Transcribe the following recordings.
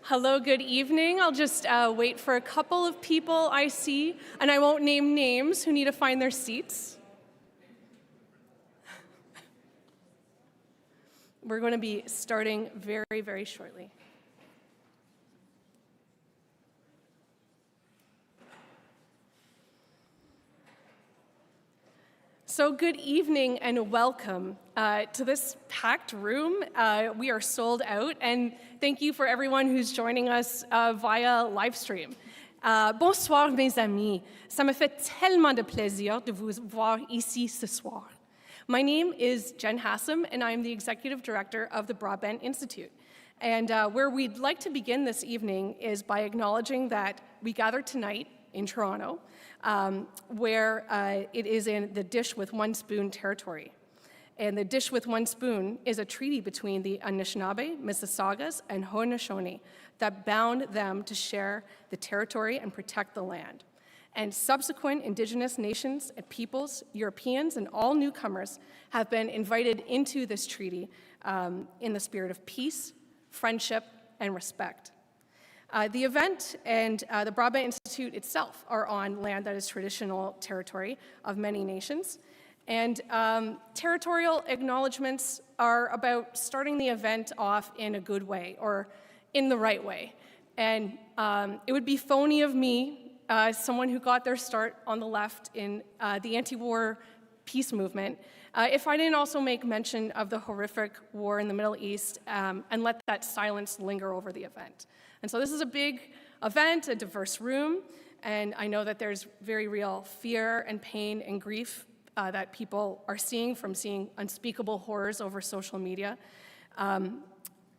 Hello, good evening. I'll just wait for a couple of people I see, and I won't name names, who need to find their seats. We're going to be starting very, very shortly. So good evening and welcome to this packed room. We are sold out, and thank you for everyone who's joining us via live stream. Bonsoir mes amis, ça me fait tellement de plaisir de vous voir ici ce soir. My name is Jen Hassam, and I'm the Executive Director of the Broadbent Institute. And where we'd like to begin this evening is by acknowledging that we gather tonight in Toronto, where it is in the Dish with One Spoon territory. And the Dish with One Spoon is a treaty between the Anishinaabe, Mississaugas, and Haudenosaunee that bound them to share the territory and protect the land. And subsequent Indigenous nations and peoples, Europeans, and all newcomers have been invited into this treaty in the spirit of peace, friendship, and respect. The event and the Broadbent Institute itself are on land that is traditional territory of many nations. And territorial acknowledgements are about starting the event off in a good way, or in the right way. And it would be phony of me, someone who got their start on the left in the anti-war peace movement, if I didn't also make mention of the horrific war in the Middle East and let that silence linger over the event. And so this is a big event, a diverse room, and I know that there's very real fear and pain and grief that people are seeing from seeing unspeakable horrors over social media. And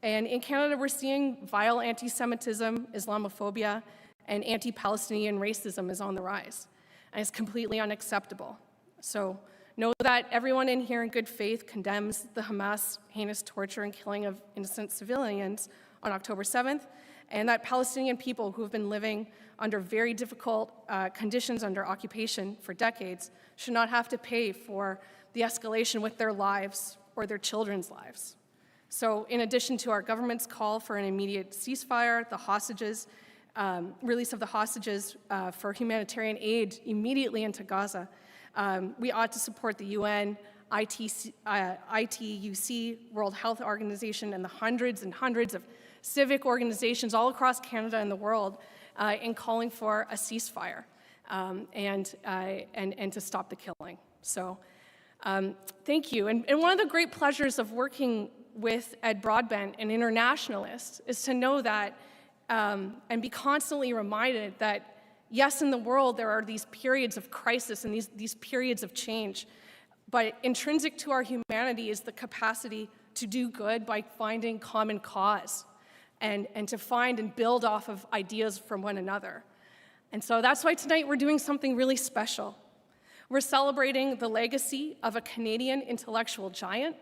in Canada, we're seeing vile anti-Semitism, Islamophobia, and anti-Palestinian racism is on the rise, and it's completely unacceptable. So know that everyone in here in good faith condemns the Hamas heinous torture and killing of innocent civilians on October 7th, and that Palestinian people who have been living under very difficult conditions under occupation for decades should not have to pay for the escalation with their lives or their children's lives. So in addition to our government's call for an immediate ceasefire, the hostages, release of the hostages for humanitarian aid immediately into Gaza, we ought to support the UN, ITUC, World Health Organization, and the hundreds and hundreds of civic organizations all across Canada and the world in calling for a ceasefire and to stop the killing. So thank you. And one of the great pleasures of working with Ed Broadbent, an internationalist, is to know that and be constantly reminded that, yes, in the world there are these periods of crisis and these periods of change, but intrinsic to our humanity is the capacity to do good by finding common cause and to find and build off of ideas from one another. And so that's why tonight we're doing something really special. We're celebrating the legacy of a Canadian intellectual giant,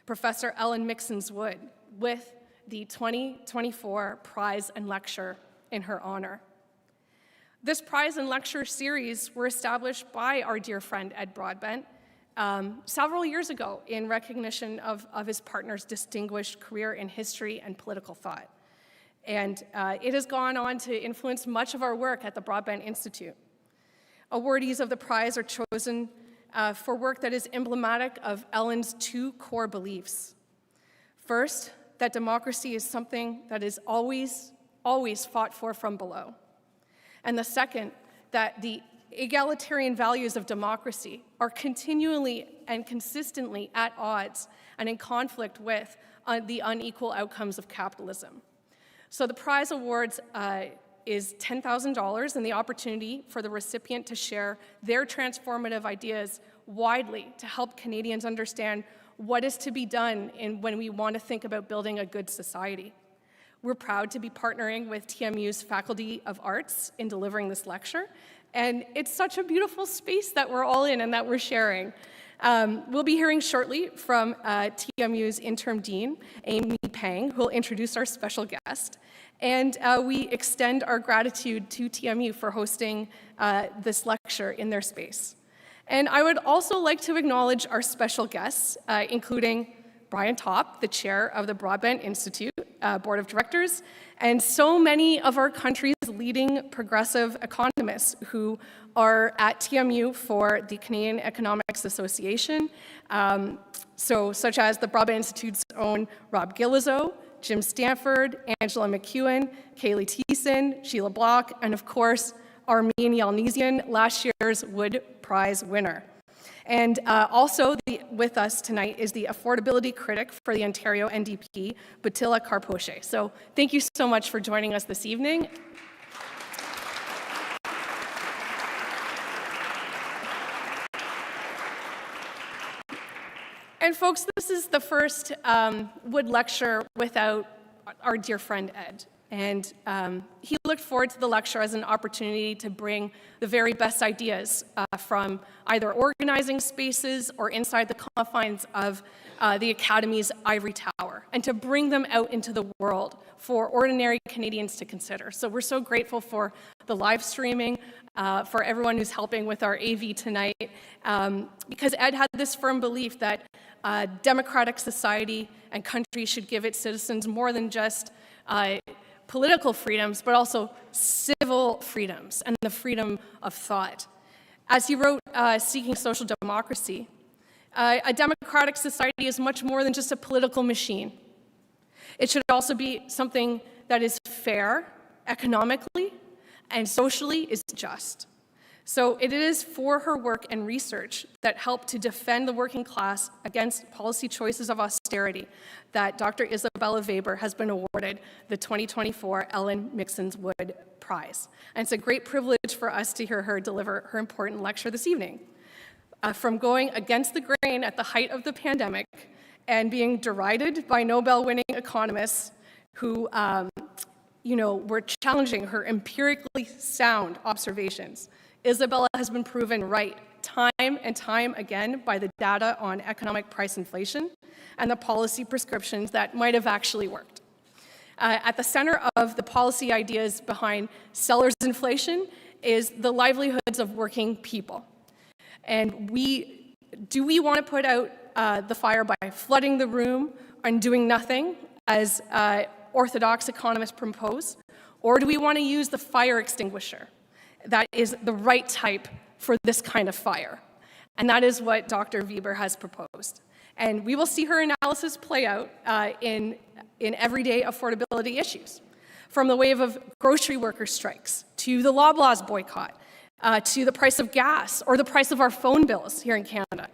Professor Ellen Meiksins Wood, with the 2024 Prize and Lecture in her honor. This prize and lecture series were established by our dear friend Ed Broadbent several years ago in recognition of his partner's distinguished career in history and political thought. And it has gone on to influence much of our work at the Broadbent Institute. Awardees of the prize are chosen for work that is emblematic of Ellen's two core beliefs. First, that democracy is something that is always fought for from below. And the second, that the egalitarian values of democracy are continually and consistently at odds and in conflict with the unequal outcomes of capitalism. So the prize awards is $10,000 and the opportunity for the recipient to share their transformative ideas widely to help Canadians understand what is to be done when we want to think about building a good society. We're proud to be partnering with TMU's Faculty of Arts in delivering this lecture, and it's such a beautiful space that we're all in and that we're sharing. We'll be hearing shortly from TMU's interim dean, Amy Pang, who will introduce our special guest. And we extend our gratitude to TMU for hosting this lecture in their space. And I would also like to acknowledge our special guests, including Brian Topp, the chair of the Broadband Institute Board of Directors, and so many of our country's leading progressive economists who are at TMU for the Canadian Economics Association, such as the Broadband Institute's own Rob Gillizo, Jim Stanford, Angela McEwen, Kaylee Thiessen, Sheila Block, and of course, Armin Yalnizyan, last year's Wood Prize winner. And also with us tonight is the affordability critic for the Ontario NDP, Batila Karpoche. So thank you so much for joining us this evening. And folks, this is the first Wood Lecture without our dear friend Ed. And he looked forward to the lecture as an opportunity to bring the very best ideas from either organizing spaces or inside the confines of the Academy's ivory tower, and to bring them out into the world for ordinary Canadians to consider. So we're so grateful for the live streaming, for everyone who's helping with our AV tonight, because Ed had this firm belief that democratic society and country should give its citizens more than just political freedoms, but also civil freedoms and the freedom of thought. As he wrote, Seeking Social Democracy, a democratic society is much more than just a political machine. It should also be something that is fair, economically, and socially is just. So it is for her work and research that helped to defend the working class against policy choices of austerity that Dr. Isabella Weber has been awarded the 2024 Ellen Meiksins Wood Prize. And it's a great privilege for us to hear her deliver her important lecture this evening. From going against the grain at the height of the pandemic and being derided by Nobel-winning economists who were challenging her empirically sound observations, Isabella has been proven right time and time again by the data on economic price inflation and the policy prescriptions that might have actually worked. At the center of the policy ideas behind sellers' inflation is the livelihoods of working people. And do we want to put out the fire by flooding the room and doing nothing, as orthodox economists propose? Or do we want to use the fire extinguisher that is the right type for this kind of fire? And that is what Dr. Weber has proposed. And we will see her analysis play out in everyday affordability issues, from the wave of grocery worker strikes, to the Loblaws boycott, to the price of gas, or the price of our phone bills here in Canada.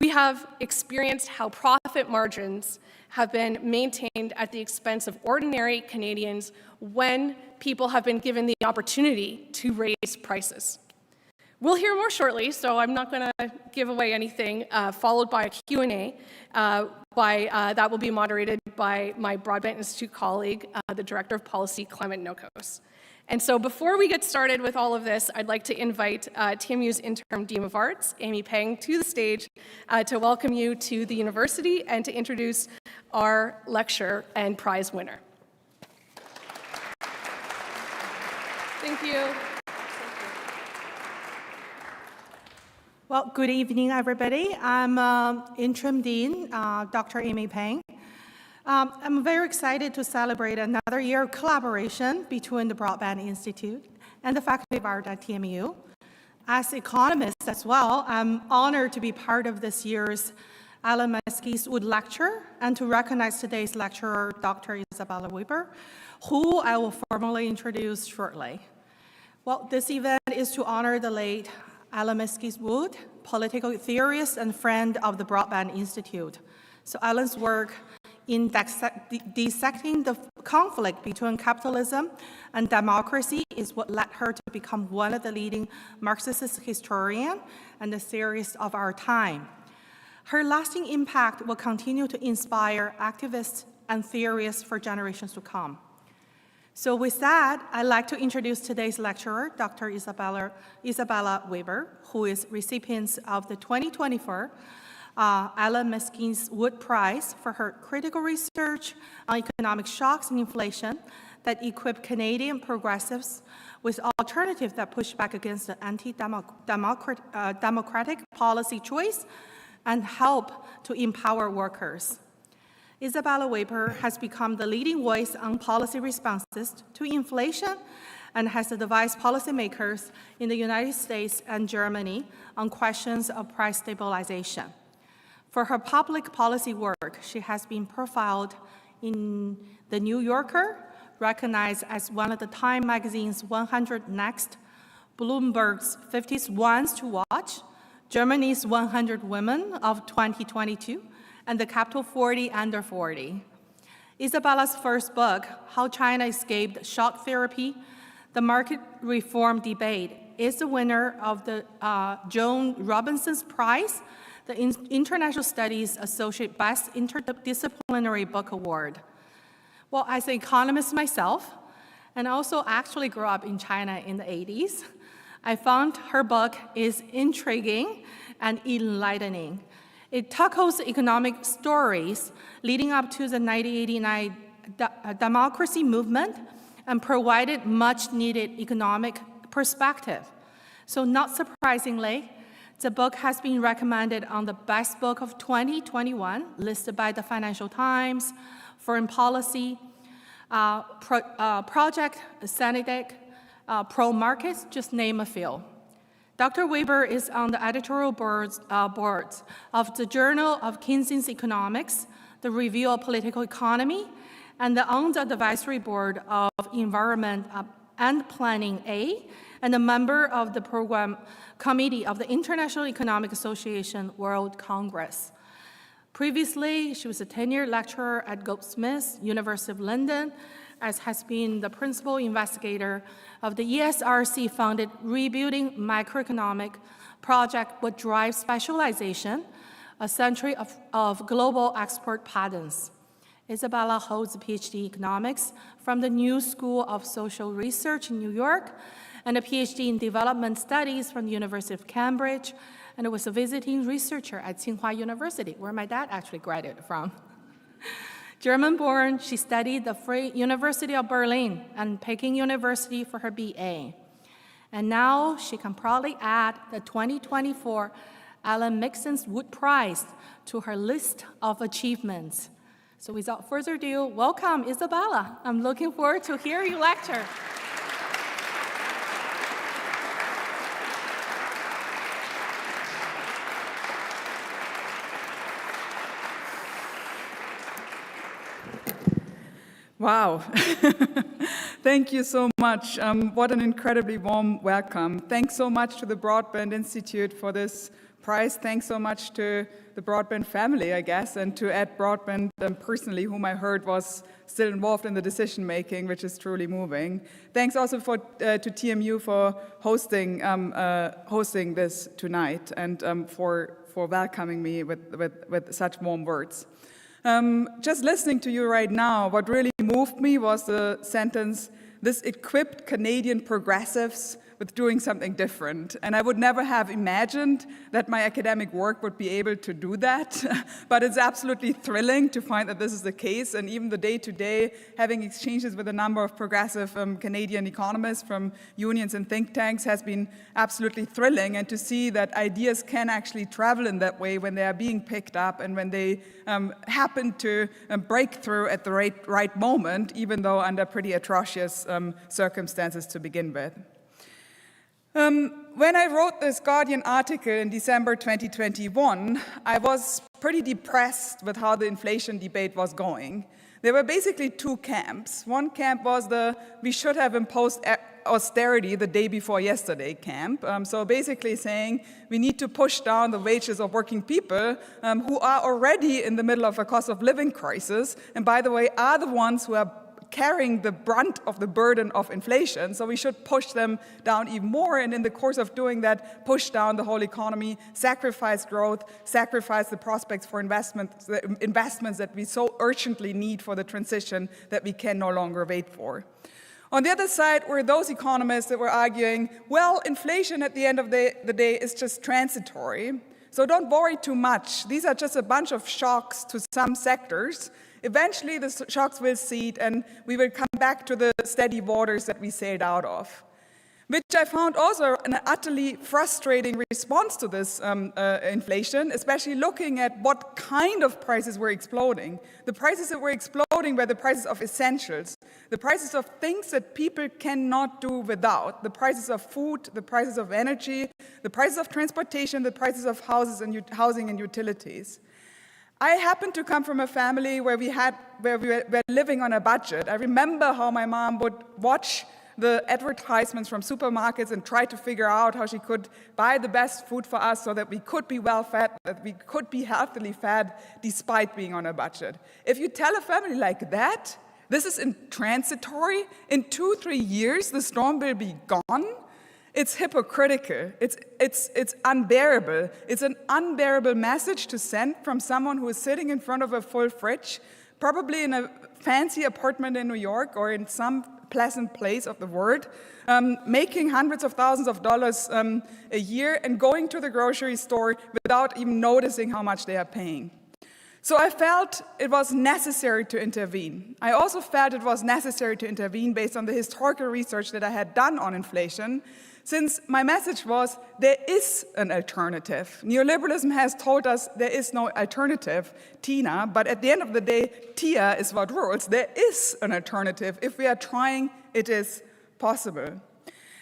We have experienced how profit margins have been maintained at the expense of ordinary Canadians when people have been given the opportunity to raise prices. We'll hear more shortly, so I'm not going to give away anything, followed by a Q&A that will be moderated by my Broadband Institute colleague, the Director of Policy, Clement Nokos. And so before we get started with all of this, I'd like to invite TMU's Interim Dean of Arts, Amy Pang, to the stage to welcome you to the university and to introduce our lecture and prize winner. Thank you. Well, good evening, everybody. I'm Interim Dean, Dr. Amy Pang. I'm very excited to celebrate another year of collaboration between the Broadband Institute and the Faculty of Art at TMU. As economist as well, I'm honored to be part of this year's Ellen Meiksins Wood Lecture and to recognize today's lecturer, Dr. Isabella Weber, who I will formally introduce shortly. Well, this event is to honor the late Ellen Meiksins Wood, political theorist and friend of the Broadband Institute. So Ellen's work in dissecting the conflict between capitalism and democracy is what led her to become one of the leading Marxist historians and the theorists of our time. Her lasting impact will continue to inspire activists and theorists for generations to come. So with that, I'd like to introduce today's lecturer, Dr. Isabella Weber, who is recipient of the 2024 Ellen Meiksins Wood Prize for her critical research on economic shocks and inflation that equip Canadian progressives with alternatives that push back against the anti-democratic policy choice and help to empower workers. Isabella Weber has become the leading voice on policy responses to inflation and has advised policymakers in the United States and Germany on questions of price stabilization. For her public policy work, she has been profiled in The New Yorker, recognized as one of the Time magazine's 100 Next, Bloomberg's 50 Ones to Watch, Germany's 100 Women of 2022, and the Capital 40 Under 40. Isabella's first book, How China Escaped Shock Therapy, The Market Reform Debate, is the winner of the Joan Robinson's Prize, the International Studies Associate Best Interdisciplinary Book Award. Well, as an economist myself, and also actually grew up in China in the 80s, I found her book is intriguing and enlightening. It tackles economic stories leading up to the 1989 democracy movement and provided much-needed economic perspective. So not surprisingly, the book has been recommended on the best book of 2021, listed by the Financial Times, Foreign Policy, Project Syndic, Pro Markets, just name a few. Dr. Weber is on the editorial boards of the Journal of Keynesian Economics, the Review of Political Economy, and on the advisory board of Environment and Planning A, and a member of the program committee of the International Economic Association World Congress. Previously, she was a tenured lecturer at Goldsmiths, University of London, as has been the principal investigator of the ESRC-funded Rebuilding Microeconomic Project What Drives Specialization, a century of global export patterns. Isabella holds a PhD in economics from the New School of Social Research in New York, and a PhD in development studies from the University of Cambridge, and was a visiting researcher at Tsinghua University, where my dad actually graduated from. German-born, she studied the Free University of Berlin and Peking University for her BA. And now she can proudly add the 2024 Ellen Meiksins Wood Prize to her list of achievements. So without further ado, welcome, Isabella. I'm looking forward to hear you lecture. Wow. Thank you so much. What an incredibly warm welcome. Thanks so much to the Broadband Institute for this prize. Thanks so much to the Broadband family, I guess, and to Ed Broadband personally, whom I heard was still involved in the decision-making, which is truly moving. Thanks also to TMU for hosting this tonight and for welcoming me with such warm words. Just listening to you right now, what really moved me was the sentence, "This equipped Canadian progressives with doing something different." And I would never have imagined that my academic work would be able to do that, but it's absolutely thrilling to find that this is the case. And even the day-to-day, having exchanges with a number of progressive Canadian economists from unions and think tanks has been absolutely thrilling, and to see that ideas can actually travel in that way when they are being picked up and when they happen to break through at the right moment, even though under pretty atrocious circumstances to begin with. When I wrote this Guardian article in December 2021, I was pretty depressed with how the inflation debate was going. There were basically two camps. One camp was the "we should have imposed austerity the day before yesterday" camp. So basically saying we need to push down the wages of working people who are already in the middle of a cost of living crisis, and by the way, are the ones who are carrying the brunt of the burden of inflation, so we should push them down even more, and in the course of doing that, push down the whole economy, sacrifice growth, sacrifice the prospects for investments that we so urgently need for the transition that we can no longer wait for. On the other side were those economists that were arguing, well, inflation at the end of the day is just transitory, so don't worry too much. These are just a bunch of shocks to some sectors. Eventually, the shocks will recede, and we will come back to the steady waters that we sailed out of. which I found also an utterly frustrating response to this inflation, especially looking at what kind of prices were exploding. The prices that were exploding were the prices of essentials, the prices of things that people cannot do without, the prices of food, the prices of energy, the prices of transportation, the prices of housing and utilities. I happen to come from a family where we were living on a budget. I remember how my mom would watch the advertisements from supermarkets and try to figure out how she could buy the best food for us so that we could be well-fed, that we could be healthily fed despite being on a budget. If you tell a family like that, this is transitory, in 2-3 years the storm will be gone, it's hypocritical, it's unbearable. It's an unbearable message to send from someone who is sitting in front of a full fridge, probably in a fancy apartment in New York or in some pleasant place of the world, making hundreds of thousands of dollars a year and going to the grocery store without even noticing how much they are paying. So I felt it was necessary to intervene. I also felt it was necessary to intervene based on the historical research that I had done on inflation, since my message was there is an alternative. Neoliberalism has told us there is no alternative, Tina, but at the end of the day, Tia is what rules. There is an alternative. If we are trying, it is possible.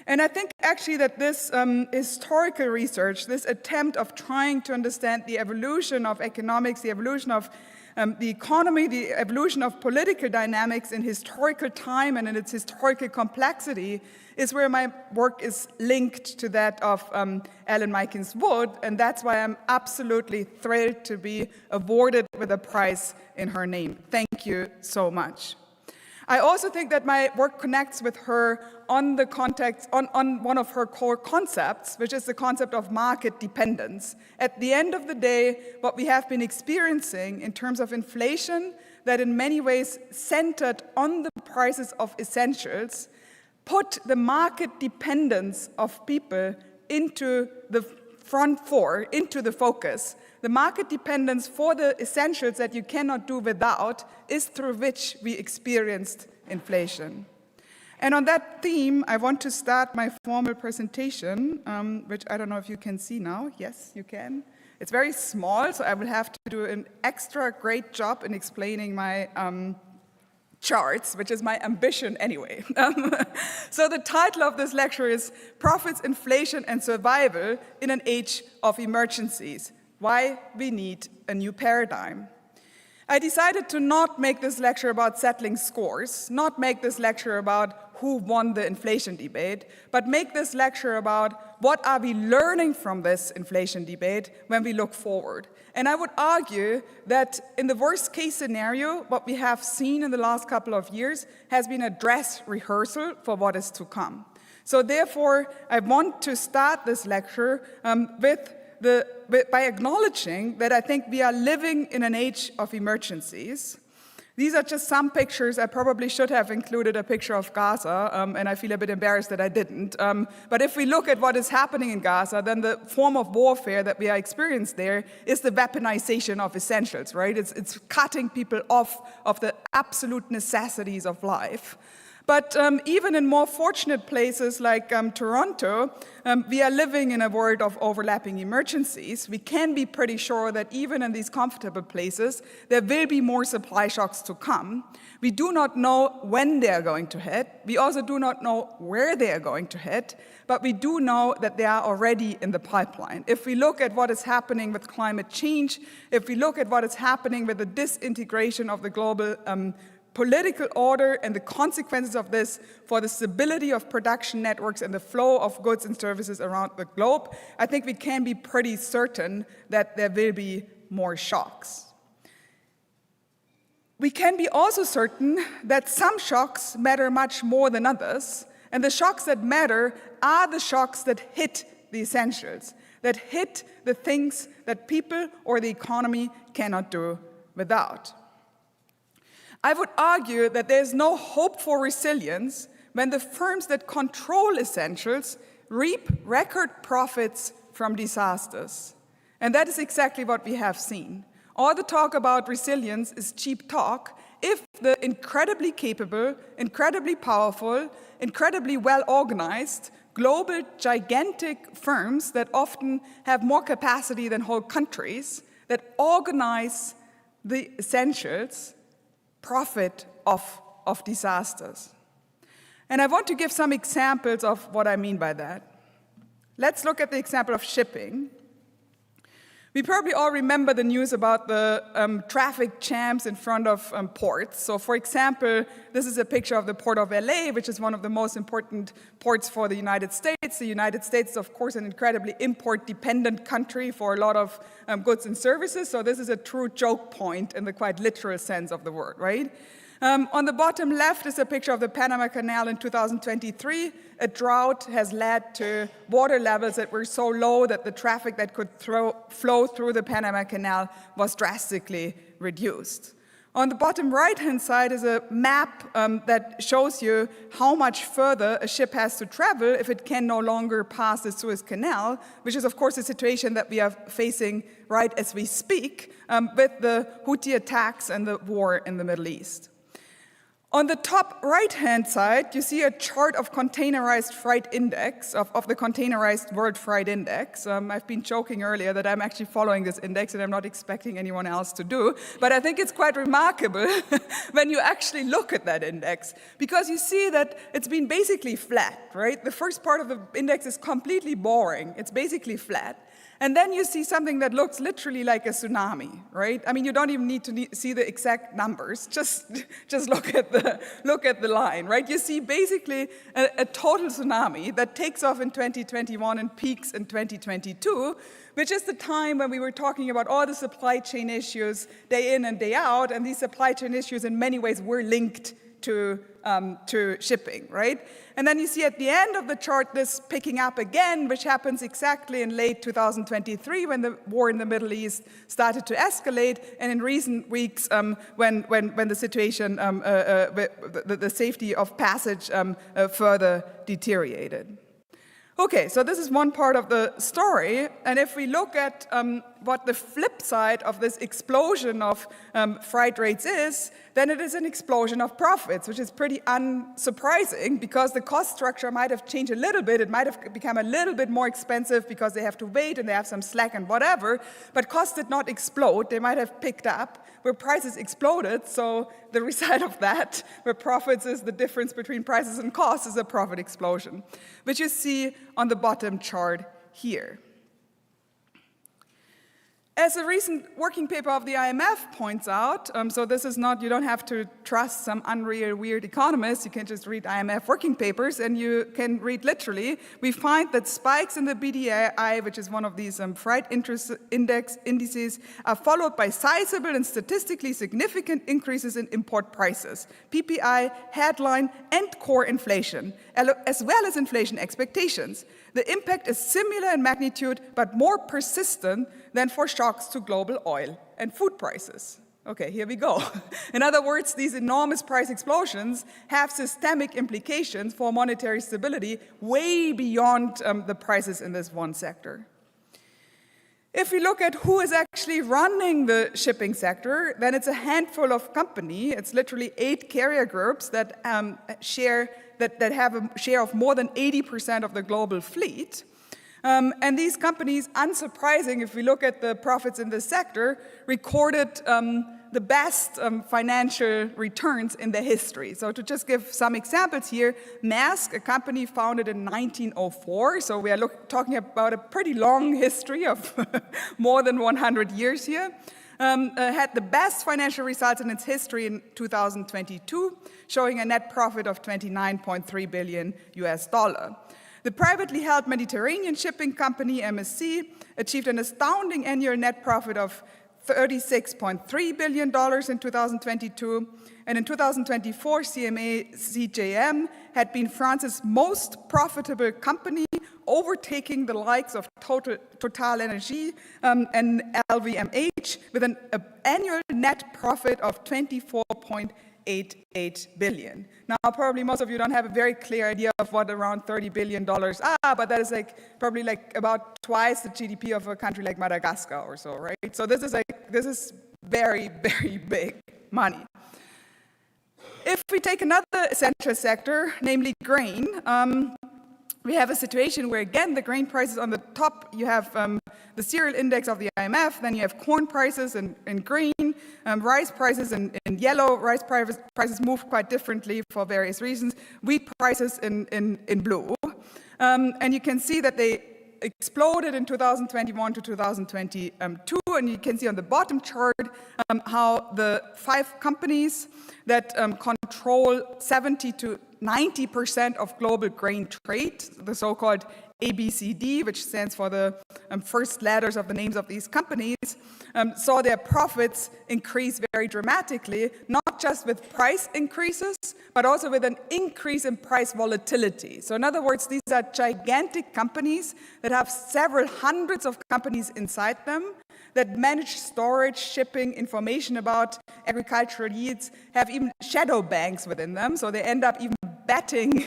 And I think actually that this historical research, this attempt of trying to understand the evolution of economics, the evolution of the economy, the evolution of political dynamics in historical time and in its historical complexity is where my work is linked to that of Ellen Meiksins Wood, and that's why I'm absolutely thrilled to be awarded with a prize in her name. Thank you so much. I also think that my work connects with her on the context, on one of her core concepts, which is the concept of market dependence. At the end of the day, what we have been experiencing in terms of inflation that in many ways centered on the prices of essentials, put the market dependence of people into the front floor, into the focus. The market dependence for the essentials that you cannot do without is through which we experienced inflation. And on that theme, I want to start my formal presentation, which I don't know if you can see now. Yes, you can. It's very small, so I will have to do an extra great job in explaining my charts, which is my ambition anyway. So the title of this lecture is Profits, Inflation and Survival in an Age of Emergencies: Why we Need a New Paradigm. I decided to not make this lecture about settling scores, not make this lecture about who won the inflation debate, but make this lecture about what are we learning from this inflation debate when we look forward. And I would argue that in the worst case scenario, what we have seen in the last couple of years has been a dress rehearsal for what is to come. So therefore, I want to start this lecture by acknowledging that I think we are living in an age of emergencies. These are just some pictures. I probably should have included a picture of Gaza, and I feel a bit embarrassed that I didn't. But if we look at what is happening in Gaza, then the form of warfare that we are experiencing there is the weaponization of essentials, right? It's cutting people off of the absolute necessities of life. But even in more fortunate places like Toronto, we are living in a world of overlapping emergencies. We can be pretty sure that even in these comfortable places, there will be more supply shocks to come. We do not know when they are going to hit. We also do not know where they are going to hit, but we do know that they are already in the pipeline. If we look at what is happening with climate change, if we look at what is happening with the disintegration of the global political order and the consequences of this for the stability of production networks and the flow of goods and services around the globe, I think we can be pretty certain that there will be more shocks. We can be also certain that some shocks matter much more than others, and the shocks that matter are the shocks that hit the essentials, that hit the things that people or the economy cannot do without. I would argue that there is no hope for resilience when the firms that control essentials reap record profits from disasters. And that is exactly what we have seen. All the talk about resilience is cheap talk if the incredibly capable, incredibly powerful, incredibly well-organized global gigantic firms that often have more capacity than whole countries that organize the essentials profit of disasters. And I want to give some examples of what I mean by that. Let's look at the example of shipping. We probably all remember the news about the traffic jams in front of ports. So for example, this is a picture of the port of LA, which is one of the most important ports for the United States. The United States is, of course, an incredibly import-dependent country for a lot of goods and services. So this is a true choke point in the quite literal sense of the word, right? On the bottom left is a picture of the Panama Canal in 2023. A drought has led to water levels that were so low that the traffic that could flow through the Panama Canal was drastically reduced. On the bottom right-hand side is a map that shows you how much further a ship has to travel if it can no longer pass the Suez Canal, which is, of course, a situation that we are facing right as we speak with the Houthi attacks and the war in the Middle East. On the top right-hand side, you see a chart of containerized freight index, of the containerized world freight index. I've been joking earlier that I'm actually following this index and I'm not expecting anyone else to do, but I think it's quite remarkable when you actually look at that index, because you see that it's been basically flat, right? The first part of the index is completely boring. It's basically flat. And then you see something that looks literally like a tsunami, right? I mean, you don't even need to see the exact numbers. Just look at the line, right? You see basically a total tsunami that takes off in 2021 and peaks in 2022, which is the time when we were talking about all the supply chain issues day in and day out, and these supply chain issues in many ways were linked to shipping, right? And then you see at the end of the chart this picking up again, which happens exactly in late 2023 when the war in the Middle East started to escalate, and in recent weeks when the situation, the safety of passage further deteriorated. Okay, so this is one part of the story, and if we look at what the flip side of this explosion of freight rates is, then it is an explosion of profits, which is pretty unsurprising because the cost structure might have changed a little bit. It might have become a little bit more expensive because they have to wait and they have some slack and whatever, but costs did not explode. They might have picked up where prices exploded, so the result of that, where profits is the difference between prices and costs, is a profit explosion, which you see on the bottom chart here. As a recent working paper of the IMF points out, so this is not, you don't have to trust some unreal, weird economist, you can just read IMF working papers and you can read literally. We find that spikes in the BDI, which is one of these freight indices, are followed by sizable and statistically significant increases in import prices, PPI, headline, and core inflation, as well as inflation expectations. The impact is similar in magnitude, but more persistent than for shocks to global oil and food prices. Okay, here we go. In other words, these enormous price explosions have systemic implications for monetary stability way beyond the prices in this one sector. If we look at who is actually running the shipping sector, then it's a handful of companies. It's literally 8 carrier groups that have a share of more than 80% of the global fleet. And these companies, unsurprising, if we look at the profits in this sector, recorded the best financial returns in their history. So to just give some examples here, Maersk, a company founded in 1904, so we are talking about a pretty long history of more than 100 years here, had the best financial results in its history in 2022, showing a net profit of $29.3 billion. The privately held Mediterranean shipping company, MSC, achieved an astounding annual net profit of $36.3 billion in 2022, and in 2024, CMA-CGM had been France's most profitable company, overtaking the likes of TotalEnergies and LVMH with an annual net profit of $24.88 billion. Now, probably most of you don't have a very clear idea of what around $30 billion are, but that is probably about twice the GDP of a country like Madagascar or so, right? So this is very, very big money. If we take another essential sector, namely grain, we have a situation where, again, the grain prices on the top, you have the cereal index of the IMF, then you have corn prices in green, rice prices in yellow. Rice prices move quite differently for various reasons. Wheat prices in blue. And you can see that they exploded in 2021 to 2022, and you can see on the bottom chart how the 5 companies that control 70 to 90% of global grain trade, the so-called ABCD, which stands for the first letters of the names of these companies, saw their profits increase very dramatically, not just with price increases, but also with an increase in price volatility. So in other words, these are gigantic companies that have several hundreds of companies inside them that manage storage, shipping, information about agricultural yields, have even shadow banks within them, so they end up even betting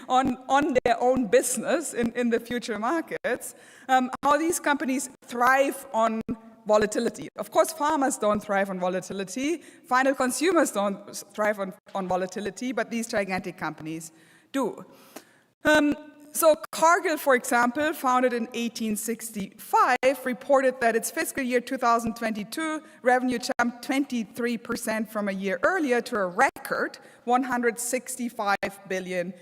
on their own business in the future markets, how these companies thrive on volatility. Of course, farmers don't thrive on volatility, final consumers don't thrive on volatility, but these gigantic companies do. So Cargill, for example, founded in 1865, reported that its fiscal year 2022 revenue jumped 23% from a year earlier to a record $165 billion.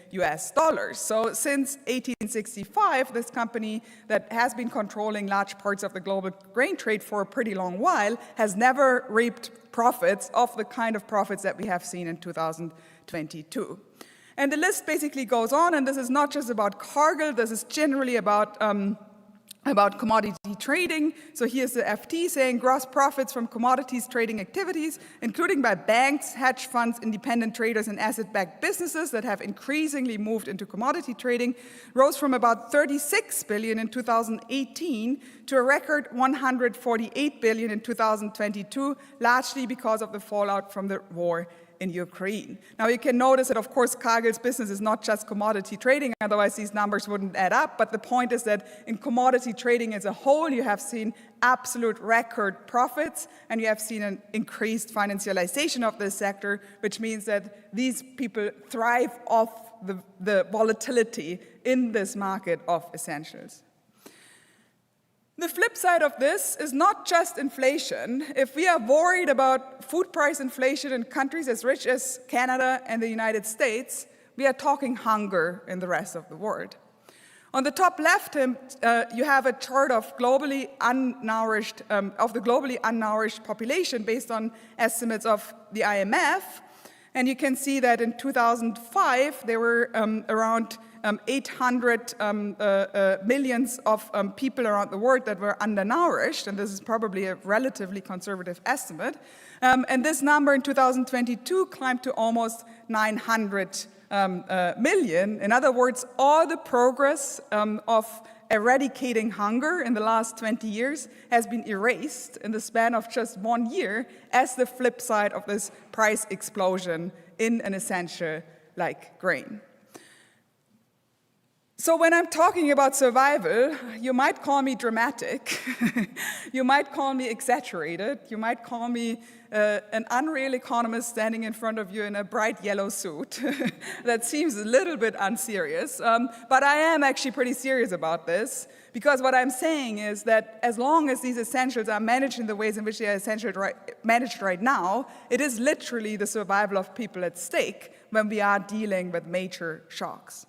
So since 1865, this company that has been controlling large parts of the global grain trade for a pretty long while has never reaped profits of the kind of profits that we have seen in 2022. And the list basically goes on, and this is not just about Cargill, this is generally about commodity trading. So here's the FT saying gross profits from commodities trading activities, including by banks, hedge funds, independent traders, and asset-backed businesses that have increasingly moved into commodity trading, rose from about 36 billion in 2018 to a record 148 billion in 2022, largely because of the fallout from the war in Ukraine. Now you can notice that, of course, Cargill's business is not just commodity trading, otherwise these numbers wouldn't add up, but the point is that in commodity trading as a whole, you have seen absolute record profits, and you have seen an increased financialization of this sector, which means that these people thrive off the volatility in this market of essentials. The flip side of this is not just inflation. If we are worried about food price inflation in countries as rich as Canada and the United States, we are talking hunger in the rest of the world. On the top left, you have a chart of the globally unnourished population based on estimates of the IMF, and you can see that in 2005 there were around 800 millions of people around the world that were undernourished, and this is probably a relatively conservative estimate. And this number in 2022 climbed to almost 900 million. In other words, all the progress of eradicating hunger in the last 20 years has been erased in the span of just 1 year as the flip side of this price explosion in an essential like grain. So when I'm talking about survival, you might call me dramatic, you might call me exaggerated, you might call me an unreal economist standing in front of you in a bright yellow suit. That seems a little bit unserious, but I am actually pretty serious about this, because what I'm saying is that as long as these essentials are managed in the ways in which they are managed right now, it is literally the survival of people at stake when we are dealing with major shocks.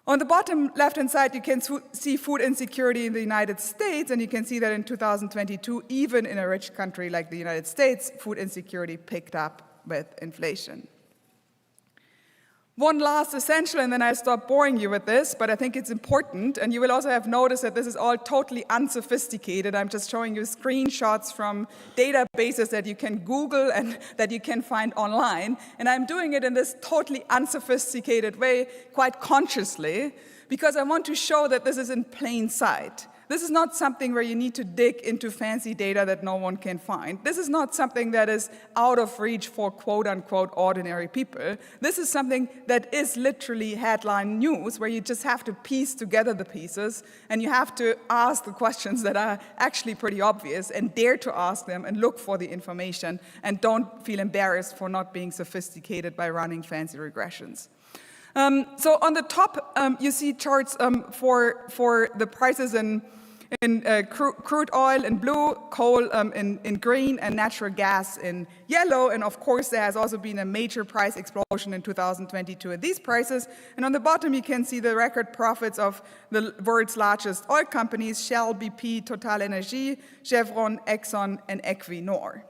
On the bottom left-hand side, you can see food insecurity in the United States, and you can see that in 2022, even in a rich country like the United States, food insecurity picked up with inflation. One last essential, and then I stop boring you with this, but I think it's important, and you will also have noticed that this is all totally unsophisticated. I'm just showing you screenshots from databases that you can Google and that you can find online, and I'm doing it in this totally unsophisticated way, quite consciously, because I want to show that this is in plain sight. This is not something where you need to dig into fancy data that no one can find. This is not something that is out of reach for quote-unquote ordinary people. This is something that is literally headline news, where you just have to piece together the pieces, and you have to ask the questions that are actually pretty obvious, and dare to ask them and look for the information, and don't feel embarrassed for not being sophisticated by running fancy regressions. So on the top, you see charts for the prices in crude oil in blue, coal in green, and natural gas in yellow. And of course, there has also been a major price explosion in 2022 at these prices. And on the bottom, you can see the record profits of the world's largest oil companies, Shell, BP, TotalEnergies, Chevron, Exxon, and Equinor.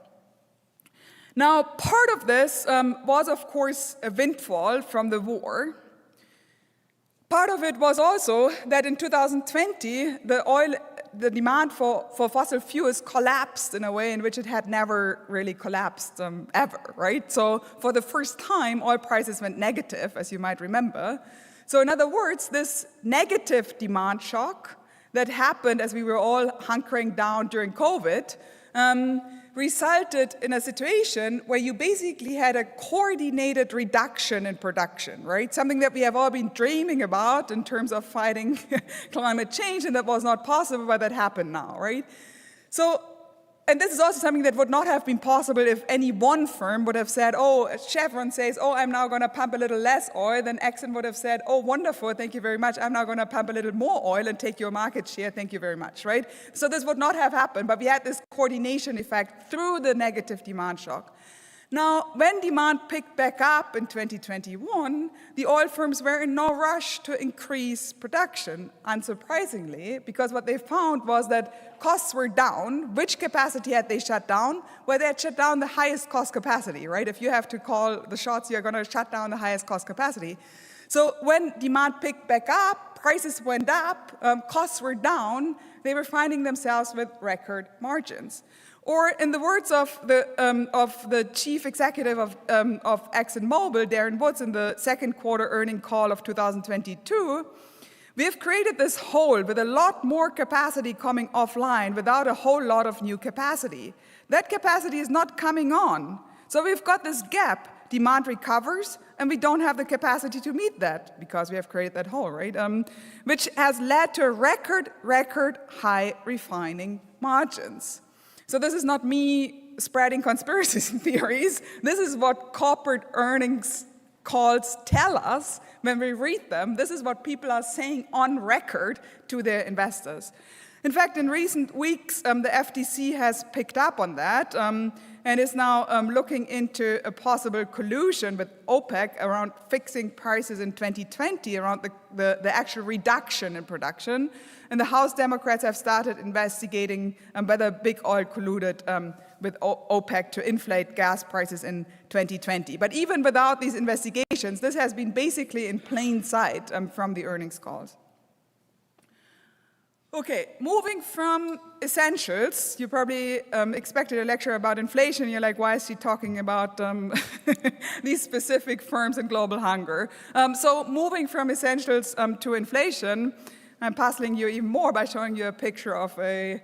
Now, part of this was, of course, a windfall from the war. Part of it was also that in 2020, the demand for fossil fuels collapsed in a way in which it had never really collapsed ever, right? So for the first time, oil prices went negative, as you might remember. So in other words, this negative demand shock that happened as we were all hunkering down during COVID resulted in a situation where you basically had a coordinated reduction in production, right? Something that we have all been dreaming about in terms of fighting climate change, and that was not possible, but that happened now, right? So, and this is also something that would not have been possible if any one firm would have said, oh, Chevron says, oh, I'm now going to pump a little less oil, then Exxon would have said, oh, wonderful, thank you very much, I'm now going to pump a little more oil and take your market share, thank you very much, right? So this would not have happened, but we had this coordination effect through the negative demand shock. Now, when demand picked back up in 2021, the oil firms were in no rush to increase production, unsurprisingly, because what they found was that costs were down. Which capacity had they shut down? Well, they had shut down the highest cost capacity, right? If you have to call the shots, you're going to shut down the highest cost capacity. So when demand picked back up, prices went up, costs were down, they were finding themselves with record margins. Or in the words of the chief executive of ExxonMobil, Darren Woods, in the second quarter earning call of 2022, we have created this hole with a lot more capacity coming offline without a whole lot of new capacity. That capacity is not coming on. So we've got this gap. Demand recovers, and we don't have the capacity to meet that because we have created that hole, right? Which has led to record high refining margins. So this is not me spreading conspiracy theories. This is what corporate earnings calls tell us when we read them. This is what people are saying on record to their investors. In fact, in recent weeks, the FTC has picked up on that and is now looking into a possible collusion with OPEC around fixing prices in 2020, around the actual reduction in production. And the House Democrats have started investigating whether big oil colluded with OPEC to inflate gas prices in 2020. But even without these investigations, this has been basically in plain sight from the earnings calls. Okay, moving from essentials, you probably expected a lecture about inflation. You're like, why is she talking about these specific firms and global hunger? So moving from essentials to inflation, I'm puzzling you even more by showing you a picture of a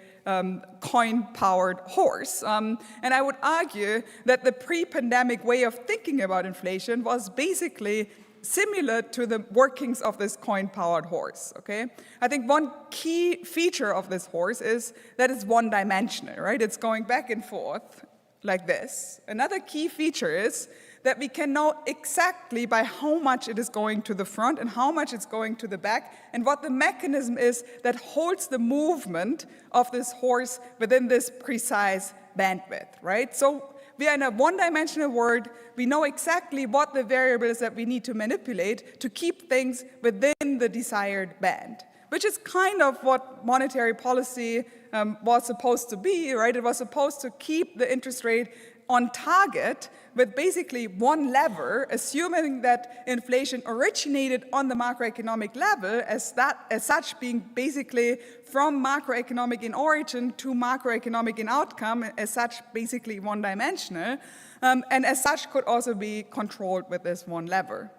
coin-powered horse. And I would argue that the pre-pandemic way of thinking about inflation was basically similar to the workings of this coin-powered horse, okay? I think one key feature of this horse is that it's one-dimensional, right? It's going back and forth like this. Another key feature is that we can know exactly by how much it is going to the front and how much it's going to the back, and what the mechanism is that holds the movement of this horse within this precise bandwidth, right? So we are in a one-dimensional world. We know exactly what the variables that we need to manipulate to keep things within the desired band, which is kind of what monetary policy was supposed to be, right? It was supposed to keep the interest rate on target with basically one lever, assuming that inflation originated on the macroeconomic level as such being basically from macroeconomic in origin to macroeconomic in outcome, as such basically one-dimensional, and as such could also be controlled with this one lever.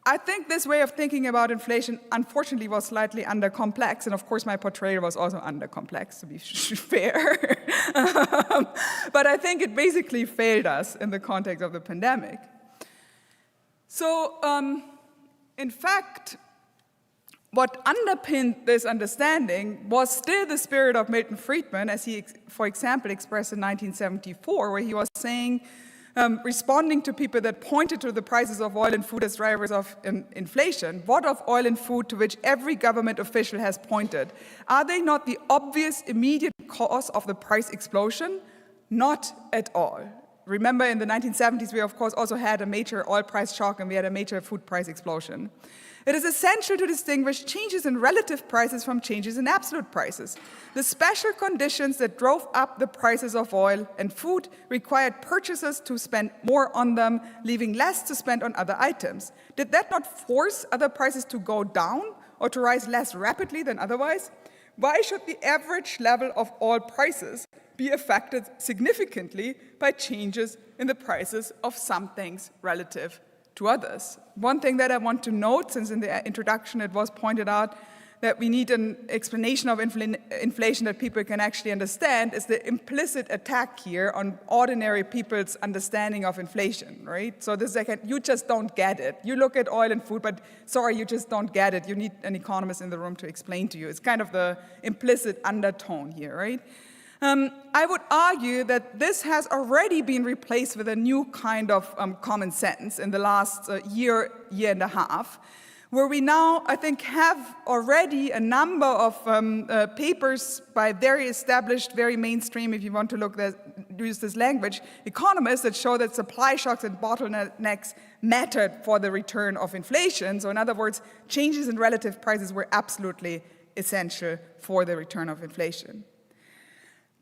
I think this way of thinking about inflation, unfortunately, was slightly under-complex, and of course my portrayal was also under-complex, to be fair. But I think it basically failed us in the context of the pandemic. So, in fact, what underpinned this understanding was still the spirit of Milton Friedman, as he, for example, expressed in 1974, where he was saying, responding to people that pointed to the prices of oil and food as drivers of inflation, what of oil and food to which every government official has pointed? Are they not the obvious immediate cause of the price explosion? Not at all. Remember, in the 1970s, we of course also had a major oil price shock and we had a major food price explosion. It is essential to distinguish changes in relative prices from changes in absolute prices. The special conditions that drove up the prices of oil and food required purchasers to spend more on them, leaving less to spend on other items. Did that not force other prices to go down or to rise less rapidly than otherwise? Why should the average level of oil prices be affected significantly by changes in the prices of some things relative to others? One thing that I want to note, since in the introduction it was pointed out that we need an explanation of inflation that people can actually understand, is the implicit attack here on ordinary people's understanding of inflation, right? So this is like, you just don't get it. You look at oil and food, but sorry, you just don't get it. You need an economist in the room to explain to you. It's kind of the implicit undertone here, right? I would argue that this has already been replaced with a new kind of common sense in the last year and a half, where we now, I think, have already a number of papers by very established, very mainstream, if you want to use this language, economists that show that supply shocks and bottlenecks mattered for the return of inflation. So in other words, changes in relative prices were absolutely essential for the return of inflation.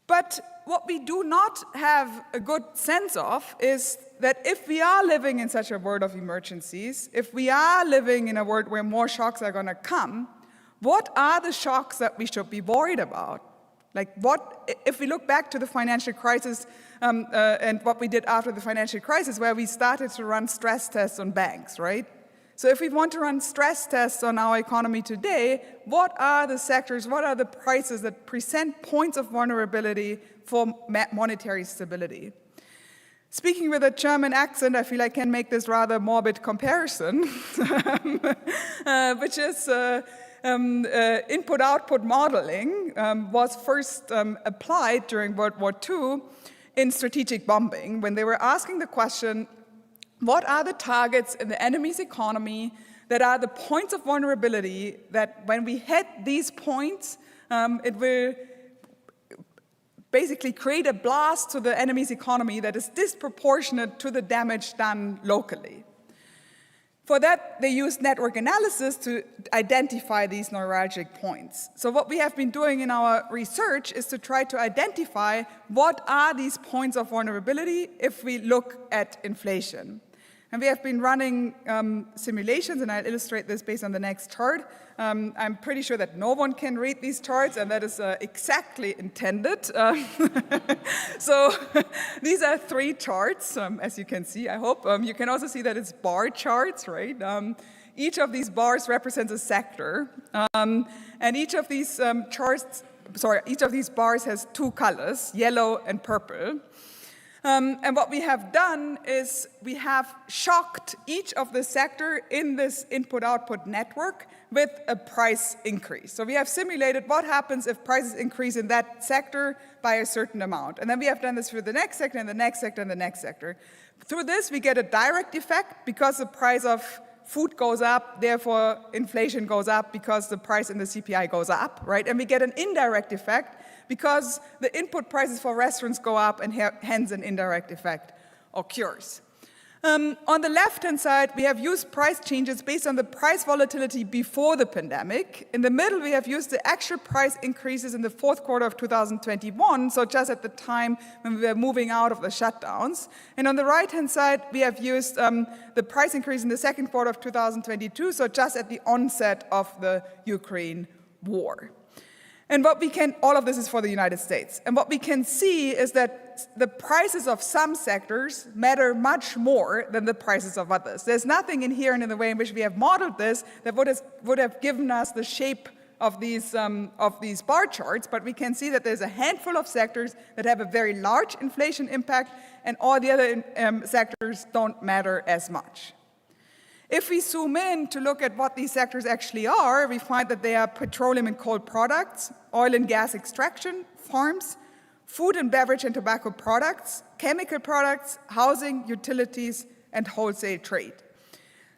But what we do not have a good sense of is that if we are living in such a world of emergencies, if we are living in a world where more shocks are going to come, what are the shocks that we should be worried about? Like, what if we look back to the financial crisis and what we did after the financial crisis, where we started to run stress tests on banks, right? So if we want to run stress tests on our economy today, what are the sectors, what are the prices that present points of vulnerability for monetary stability? Speaking with a German accent, I feel I can make this rather morbid comparison, which is input-output modeling was first applied during World War II in strategic bombing, when they were asking the question, what are the targets in the enemy's economy that are the points of vulnerability that when we hit these points, it will basically create a blast to the enemy's economy that is disproportionate to the damage done locally. For that, they used network analysis to identify these neuralgic points. So what we have been doing in our research is to try to identify what are these points of vulnerability if we look at inflation. And we have been running simulations, and I'll illustrate this based on the next chart. I'm pretty sure that no one can read these charts, and that is exactly intended. So these are three charts, as you can see, I hope. You can also see that it's bar charts, right? Each of these bars represents a sector, and each of these each of these bars has two colors, yellow and purple. And what we have done is we have shocked each of the sector in this input-output network with a price increase. So we have simulated what happens if prices increase in that sector by a certain amount. And then we have done this for the next sector and the next sector and the next sector. Through this, we get a direct effect because the price of food goes up, therefore inflation goes up because the price in the CPI goes up, right? And we get an indirect effect because the input prices for restaurants go up and hence an indirect effect occurs. On the left-hand side, we have used price changes based on the price volatility before the pandemic. In the middle, we have used the actual price increases in the fourth quarter of 2021, so just at the time when we were moving out of the shutdowns. And on the right-hand side, we have used the price increase in the second quarter of 2022, so just at the onset of the Ukraine war. And all of this is for the United States. And what we can see is that the prices of some sectors matter much more than the prices of others. There's nothing inherent in the way in which we have modeled this that would have given us the shape of these bar charts, but we can see that there's a handful of sectors that have a very large inflation impact, and all the other sectors don't matter as much. If we zoom in to look at what these sectors actually are, we find that they are petroleum and coal products, oil and gas extraction, farms, food and beverage and tobacco products, chemical products, housing, utilities, and wholesale trade.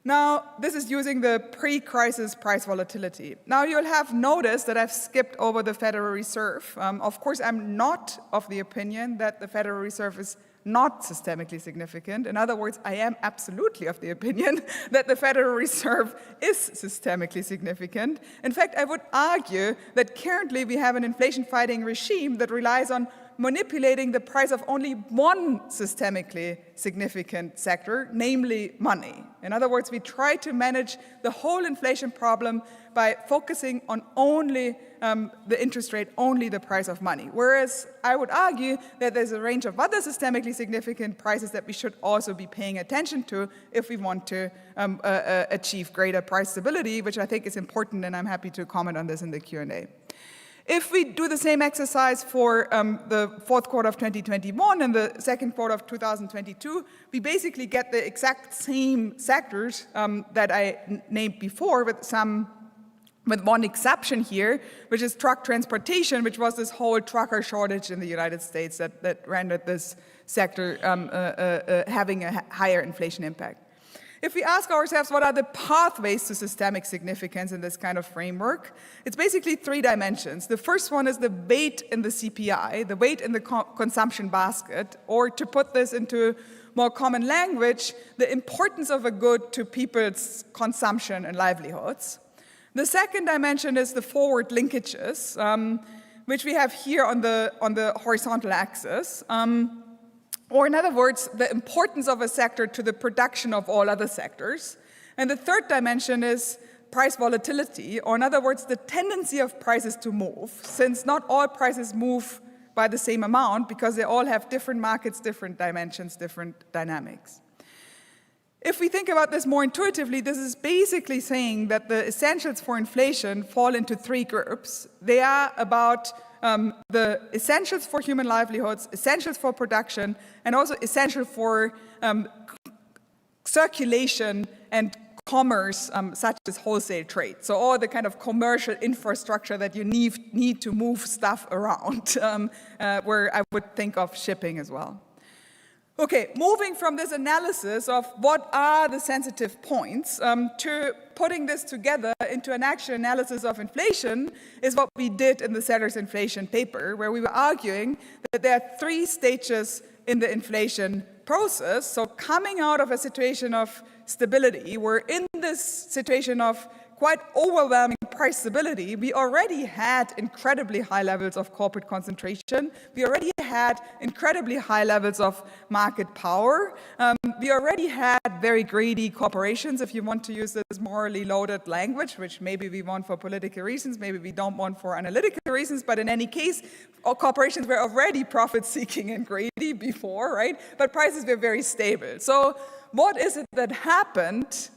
Now, this is using the pre-crisis price volatility. Now, you'll have noticed that I've skipped over the Federal Reserve. Of course, I'm not of the opinion that the Federal Reserve is not systemically significant. In other words, I am absolutely of the opinion that the Federal Reserve is systemically significant. In fact, I would argue that currently we have an inflation-fighting regime that relies on manipulating the price of only one systemically significant sector, namely money. In other words, we try to manage the whole inflation problem by focusing on only the interest rate, only the price of money. Whereas I would argue that there's a range of other systemically significant prices that we should also be paying attention to if we want to achieve greater price stability, which I think is important, and I'm happy to comment on this in the Q&A. If we do the same exercise for the fourth quarter of 2021 and the second quarter of 2022, we basically get the exact same sectors that I named before, with one exception here, which is truck transportation, which was this whole trucker shortage in the United States that rendered this sector having a higher inflation impact. If we ask ourselves what are the pathways to systemic significance in this kind of framework, it's basically three dimensions. The first one is the weight in the CPI, the weight in the consumption basket, or to put this into more common language, the importance of a good to people's consumption and livelihoods. The second dimension is the forward linkages, which we have here on the horizontal axis. Or in other words, the importance of a sector to the production of all other sectors. And the third dimension is price volatility, or in other words, the tendency of prices to move, since not all prices move by the same amount because they all have different markets, different dimensions, different dynamics. If we think about this more intuitively, this is basically saying that the essentials for inflation fall into three groups. They are about the essentials for human livelihoods, essentials for production, and also essential for circulation and commerce, such as wholesale trade. So all the kind of commercial infrastructure that you need to move stuff around, where I would think of shipping as well. Okay, moving from this analysis of what are the sensitive points to putting this together into an actual analysis of inflation is what we did in the Sellers inflation paper, where we were arguing that there are three stages in the inflation process. So coming out of a situation of stability, we're in this situation of quite overwhelming price stability. We already had incredibly high levels of corporate concentration. We already had incredibly high levels of market power. We already had very greedy corporations, if you want to use this morally loaded language, which maybe we want for political reasons, maybe we don't want for analytical reasons, but in any case, all corporations were already profit-seeking and greedy before, right? But prices were very stable. So what is it that happened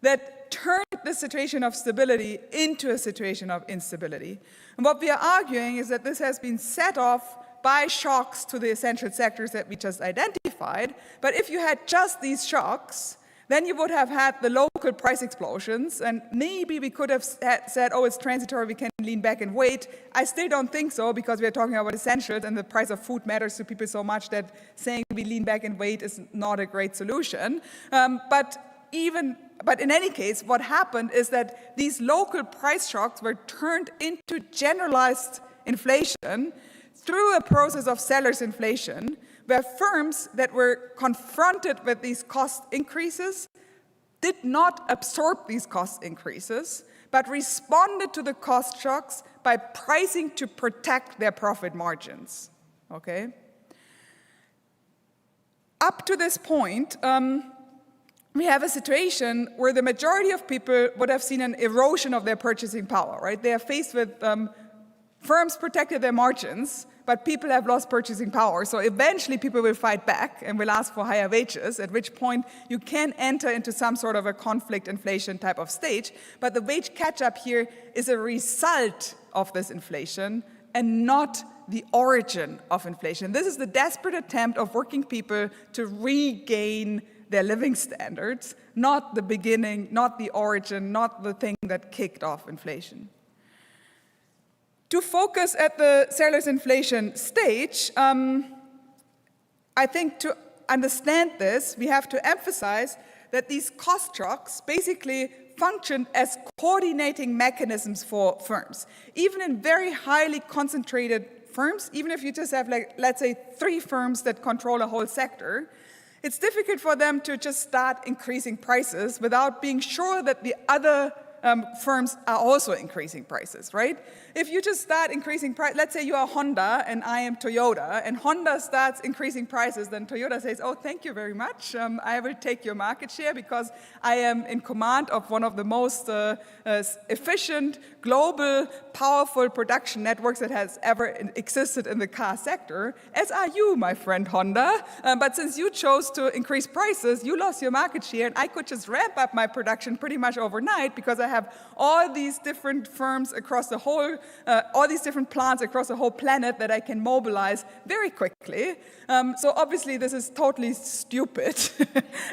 that turned the situation of stability into a situation of instability? And what we are arguing is that this has been set off by shocks to the essential sectors that we just identified. But if you had just these shocks, then you would have had the local price explosions, and maybe we could have said, oh, it's transitory, we can lean back and wait. I still don't think so, because we are talking about essentials, and the price of food matters to people so much that saying we lean back and wait is not a great solution. But in any case, what happened is that these local price shocks were turned into generalized inflation through a process of sellers inflation, where firms that were confronted with these cost increases did not absorb these cost increases, but responded to the cost shocks by pricing to protect their profit margins. Okay? Up to this point, we have a situation where the majority of people would have seen an erosion of their purchasing power, right? They are faced with firms protected their margins, but people have lost purchasing power. So eventually people will fight back and will ask for higher wages, at which point you can enter into some sort of a conflict inflation type of stage. But the wage catch-up here is a result of this inflation and not the origin of inflation. This is the desperate attempt of working people to regain their living standards, not the beginning, not the origin, not the thing that kicked off inflation. To focus at the seller's inflation stage, I think to understand this, we have to emphasize that these cost shocks basically function as coordinating mechanisms for firms. Even in very highly concentrated firms, even if you just have, like, let's say, 3 firms that control a whole sector, it's difficult for them to just start increasing prices without being sure that the other firms are also increasing prices, right? If you just start increasing price, let's say you are Honda and I am Toyota, and Honda starts increasing prices, then Toyota says, oh, thank you very much. I will take your market share because I am in command of one of the most efficient, global, powerful production networks that has ever existed in the car sector, as are you, my friend Honda. But since you chose to increase prices, you lost your market share, and I could just ramp up my production pretty much overnight because I have all these different firms across the whole, all these different plants across the whole planet that I can mobilize very quickly. So obviously this is totally stupid.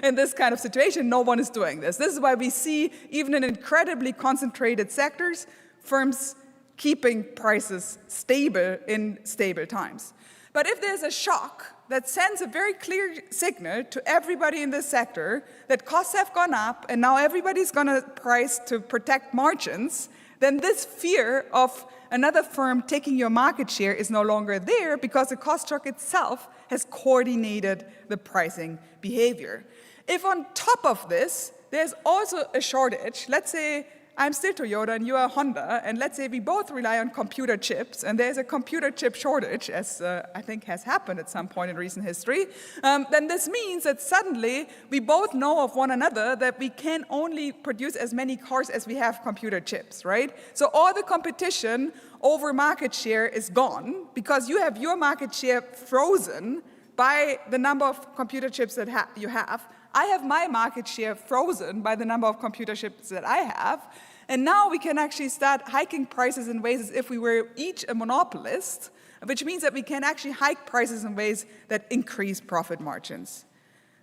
In this kind of situation, no one is doing this. This is why we see, even in incredibly concentrated sectors, firms keeping prices stable in stable times. But if there's a shock that sends a very clear signal to everybody in this sector that costs have gone up and now everybody's going to price to protect margins, then this fear of another firm taking your market share is no longer there because the cost shock itself has coordinated the pricing behavior. If on top of this, there's also a shortage, let's say I'm still Toyota and you are Honda, and let's say we both rely on computer chips, and there's a computer chip shortage, as I think has happened at some point in recent history, then this means that suddenly we both know of one another that we can only produce as many cars as we have computer chips, right? So all the competition over market share is gone because you have your market share frozen by the number of computer chips that you have. I have my market share frozen by the number of computer chips that I have. And now we can actually start hiking prices in ways as if we were each a monopolist, which means that we can actually hike prices in ways that increase profit margins.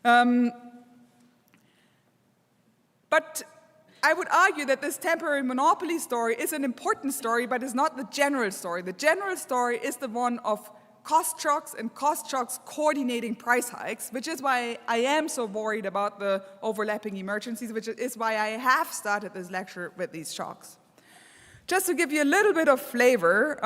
But I would argue that this temporary monopoly story is an important story, but is not the general story. The general story is the one of cost shocks and cost shocks coordinating price hikes, which is why I am so worried about the overlapping emergencies, which is why I have started this lecture with these shocks. Just to give you a little bit of flavor,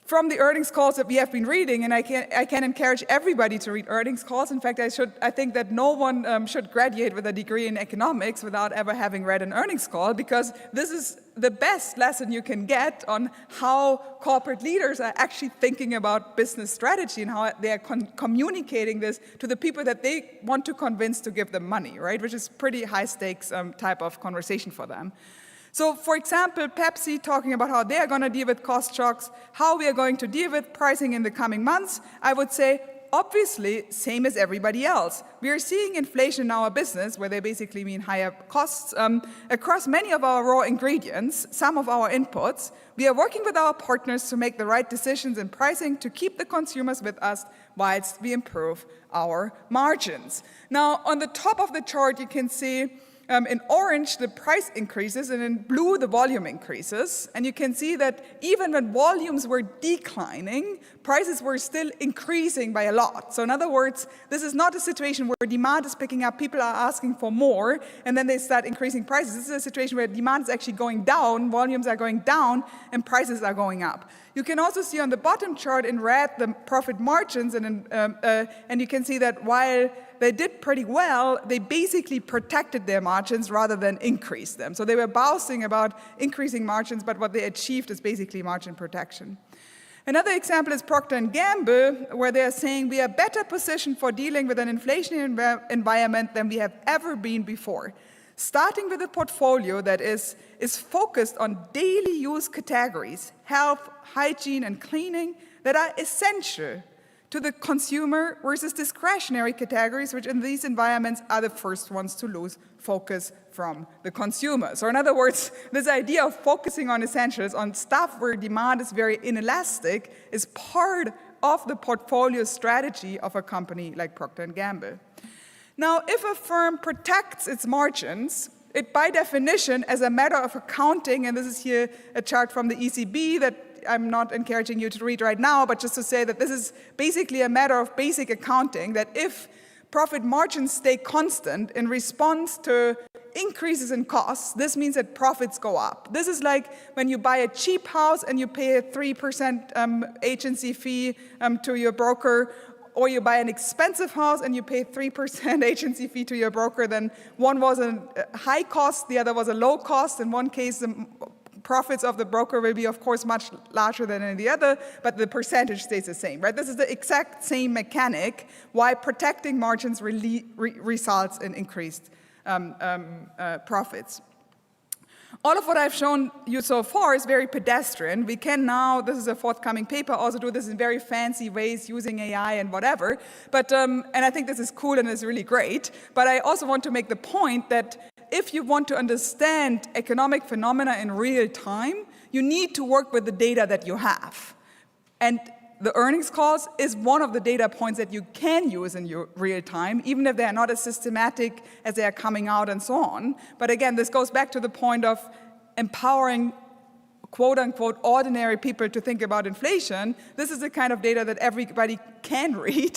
from the earnings calls that we have been reading, and I can encourage everybody to read earnings calls. In fact, I think that no one should graduate with a degree in economics without ever having read an earnings call, because this is the best lesson you can get on how corporate leaders are actually thinking about business strategy and how they are communicating this to the people that they want to convince to give them money, right? Which is pretty high stakes type of conversation for them. So, for example, Pepsi talking about how they are going to deal with cost shocks, how we are going to deal with pricing in the coming months, I would say, obviously, same as everybody else. We are seeing inflation in our business, where they basically mean higher costs, across many of our raw ingredients, some of our inputs. We are working with our partners to make the right decisions in pricing to keep the consumers with us whilst we improve our margins. Now, on the top of the chart, you can see in orange, the price increases, and in blue, the volume increases. And you can see that even when volumes were declining, prices were still increasing by a lot. So in other words, this is not a situation where demand is picking up, people are asking for more, and then they start increasing prices. This is a situation where demand is actually going down, volumes are going down, and prices are going up. You can also see on the bottom chart in red the profit margins, and you can see that while they did pretty well, they basically protected their margins rather than increased them. So they were boasting about increasing margins, but what they achieved is basically margin protection. Another example is Procter & Gamble, where they are saying we are better positioned for dealing with an inflationary environment than we have ever been before. Starting with a portfolio that is focused on daily use categories, health, hygiene, and cleaning, that are essential to the consumer versus discretionary categories, which in these environments are the first ones to lose focus from the consumer. So in other words, this idea of focusing on essentials, on stuff where demand is very inelastic, is part of the portfolio strategy of a company like Procter & Gamble. Now, if a firm protects its margins, it by definition, as a matter of accounting, and this is here a chart from the ECB that I'm not encouraging you to read right now, but just to say that this is basically a matter of basic accounting, that if profit margins stay constant in response to increases in costs, this means that profits go up. This is like when you buy a cheap house and you pay a 3% agency fee to your broker, or you buy an expensive house and you pay 3% agency fee to your broker. Then one was a high cost, the other was a low cost. In one case, the profits of the broker will be, of course, much larger than in the other, but the percentage stays the same, right? This is the exact same mechanic why protecting margins results in increased profits. All of what I've shown you so far is very pedestrian. We can now, this is a forthcoming paper, also do this in very fancy ways using AI and whatever. But, and I think this is cool and is really great. But I also want to make the point that if you want to understand economic phenomena in real time, you need to work with the data that you have. And the earnings calls is one of the data points that you can use in your real time, even if they are not as systematic as they are coming out and so on. But again, this goes back to the point of empowering quote-unquote ordinary people to think about inflation. This is the kind of data that everybody can read,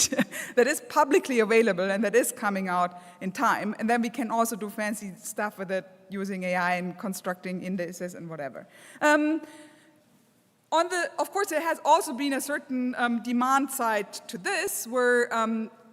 that is publicly available and that is coming out in time. And then we can also do fancy stuff with it using AI and constructing indices and whatever. Of course, there has also been a certain demand side to this, where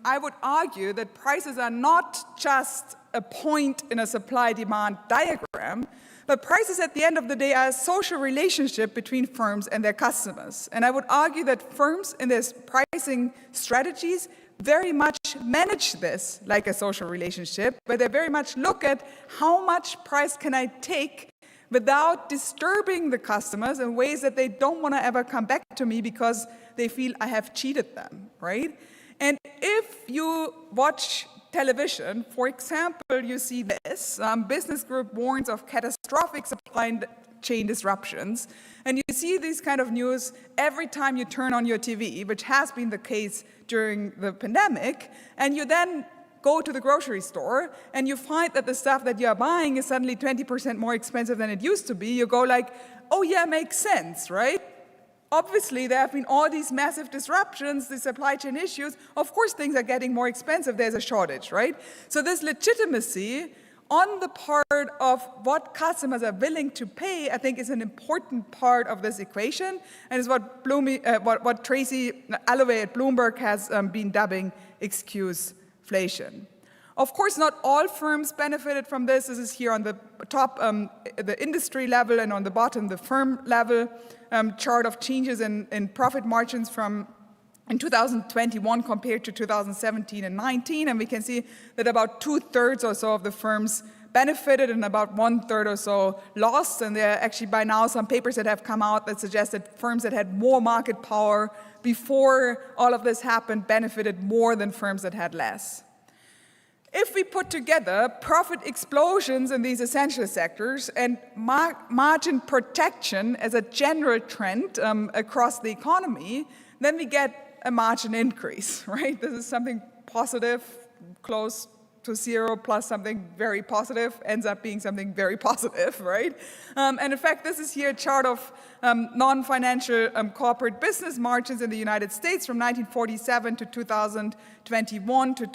I would argue that prices are not just a point in a supply-demand diagram, but prices at the end of the day are a social relationship between firms and their customers. And I would argue that firms in their pricing strategies very much manage this like a social relationship, where they very much look at how much price can I take without disturbing the customers in ways that they don't want to ever come back to me because they feel I have cheated them, right? And if you watch television, for example, you see this. Business Group warns of catastrophic supply chain disruptions. And you see these kind of news every time you turn on your TV, which has been the case during the pandemic. And you then go to the grocery store and you find that the stuff that you're buying is suddenly 20% more expensive than it used to be. You go like, oh yeah, makes sense, right? Obviously, there have been all these massive disruptions, the supply chain issues. Of course, things are getting more expensive. There's a shortage, right? So this legitimacy on the part of what customers are willing to pay, I think, is an important part of this equation, and is what Tracy Alloway at Bloomberg has been dubbing excuseflation. Of course, not all firms benefited from this. This is here on the top, the industry level, and on the bottom, the firm level chart of changes in profit margins from in 2021 compared to 2017 and 19. And we can see that about 2/3 or so of the firms benefited and about 1/3 or so lost. And there are actually by now some papers that have come out that suggest that firms that had more market power before all of this happened benefited more than firms that had less. If we put together profit explosions in these essential sectors and margin protection as a general trend across the economy, then we get a margin increase, right? This is something positive, close to zero, plus something very positive ends up being something very positive, right? And in fact, this is here a chart of non-financial corporate business margins in the United States from 1947 to 2021 to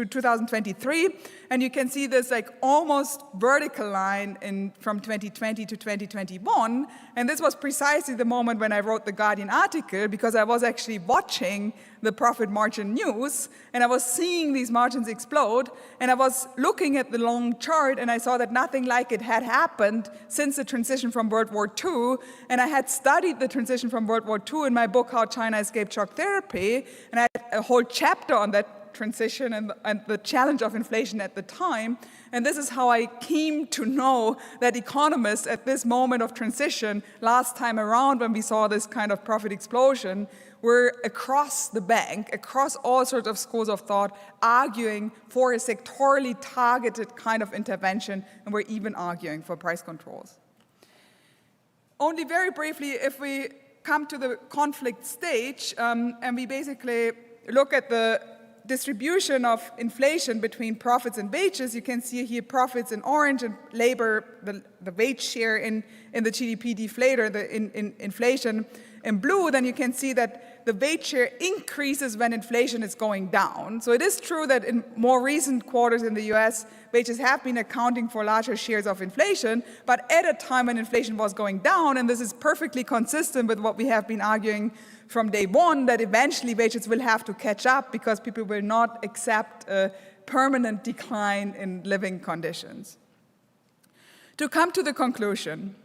2023, and you can see this like almost vertical line from 2020 to 2021, and this was precisely the moment when I wrote the Guardian article, because I was actually watching the profit margin news, and I was seeing these margins explode, and I was looking at the long chart, and I saw that nothing like it had happened since the transition from World War II, and I had studied the transition from World War II in my book, How China Escaped Shock Therapy, and I had a whole chapter on that transition and the challenge of inflation at the time. And this is how I came to know that economists at this moment of transition, last time around when we saw this kind of profit explosion, were across the bank, across all sorts of schools of thought, arguing for a sectorally targeted kind of intervention, and we're even arguing for price controls. Only very briefly, if we come to the conflict stage, and we basically look at the distribution of inflation between profits and wages, you can see here profits in orange and labor, the wage share in the GDP deflator, in inflation in blue, then you can see that the wage share increases when inflation is going down. So it is true that in more recent quarters in the US, wages have been accounting for larger shares of inflation, but at a time when inflation was going down, and this is perfectly consistent with what we have been arguing from day one, that eventually wages will have to catch up because people will not accept a permanent decline in living conditions. To come to the conclusion,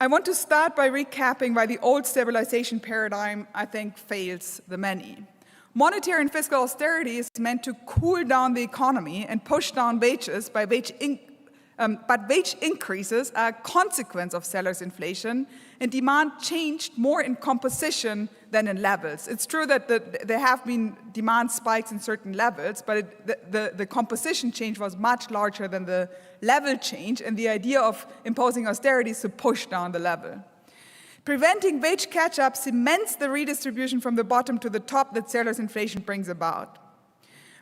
I want to start by recapping why the old stabilization paradigm, I think, fails the many. Monetary and fiscal austerity is meant to cool down the economy and push down wages but wage increases are a consequence of sellers' inflation, and demand changed more in composition than in levels. It's true that there have been demand spikes in certain levels, but the composition change was much larger than the level change, and the idea of imposing austerity is to push down the level. Preventing wage catch-up cements the redistribution from the bottom to the top that sellers' inflation brings about.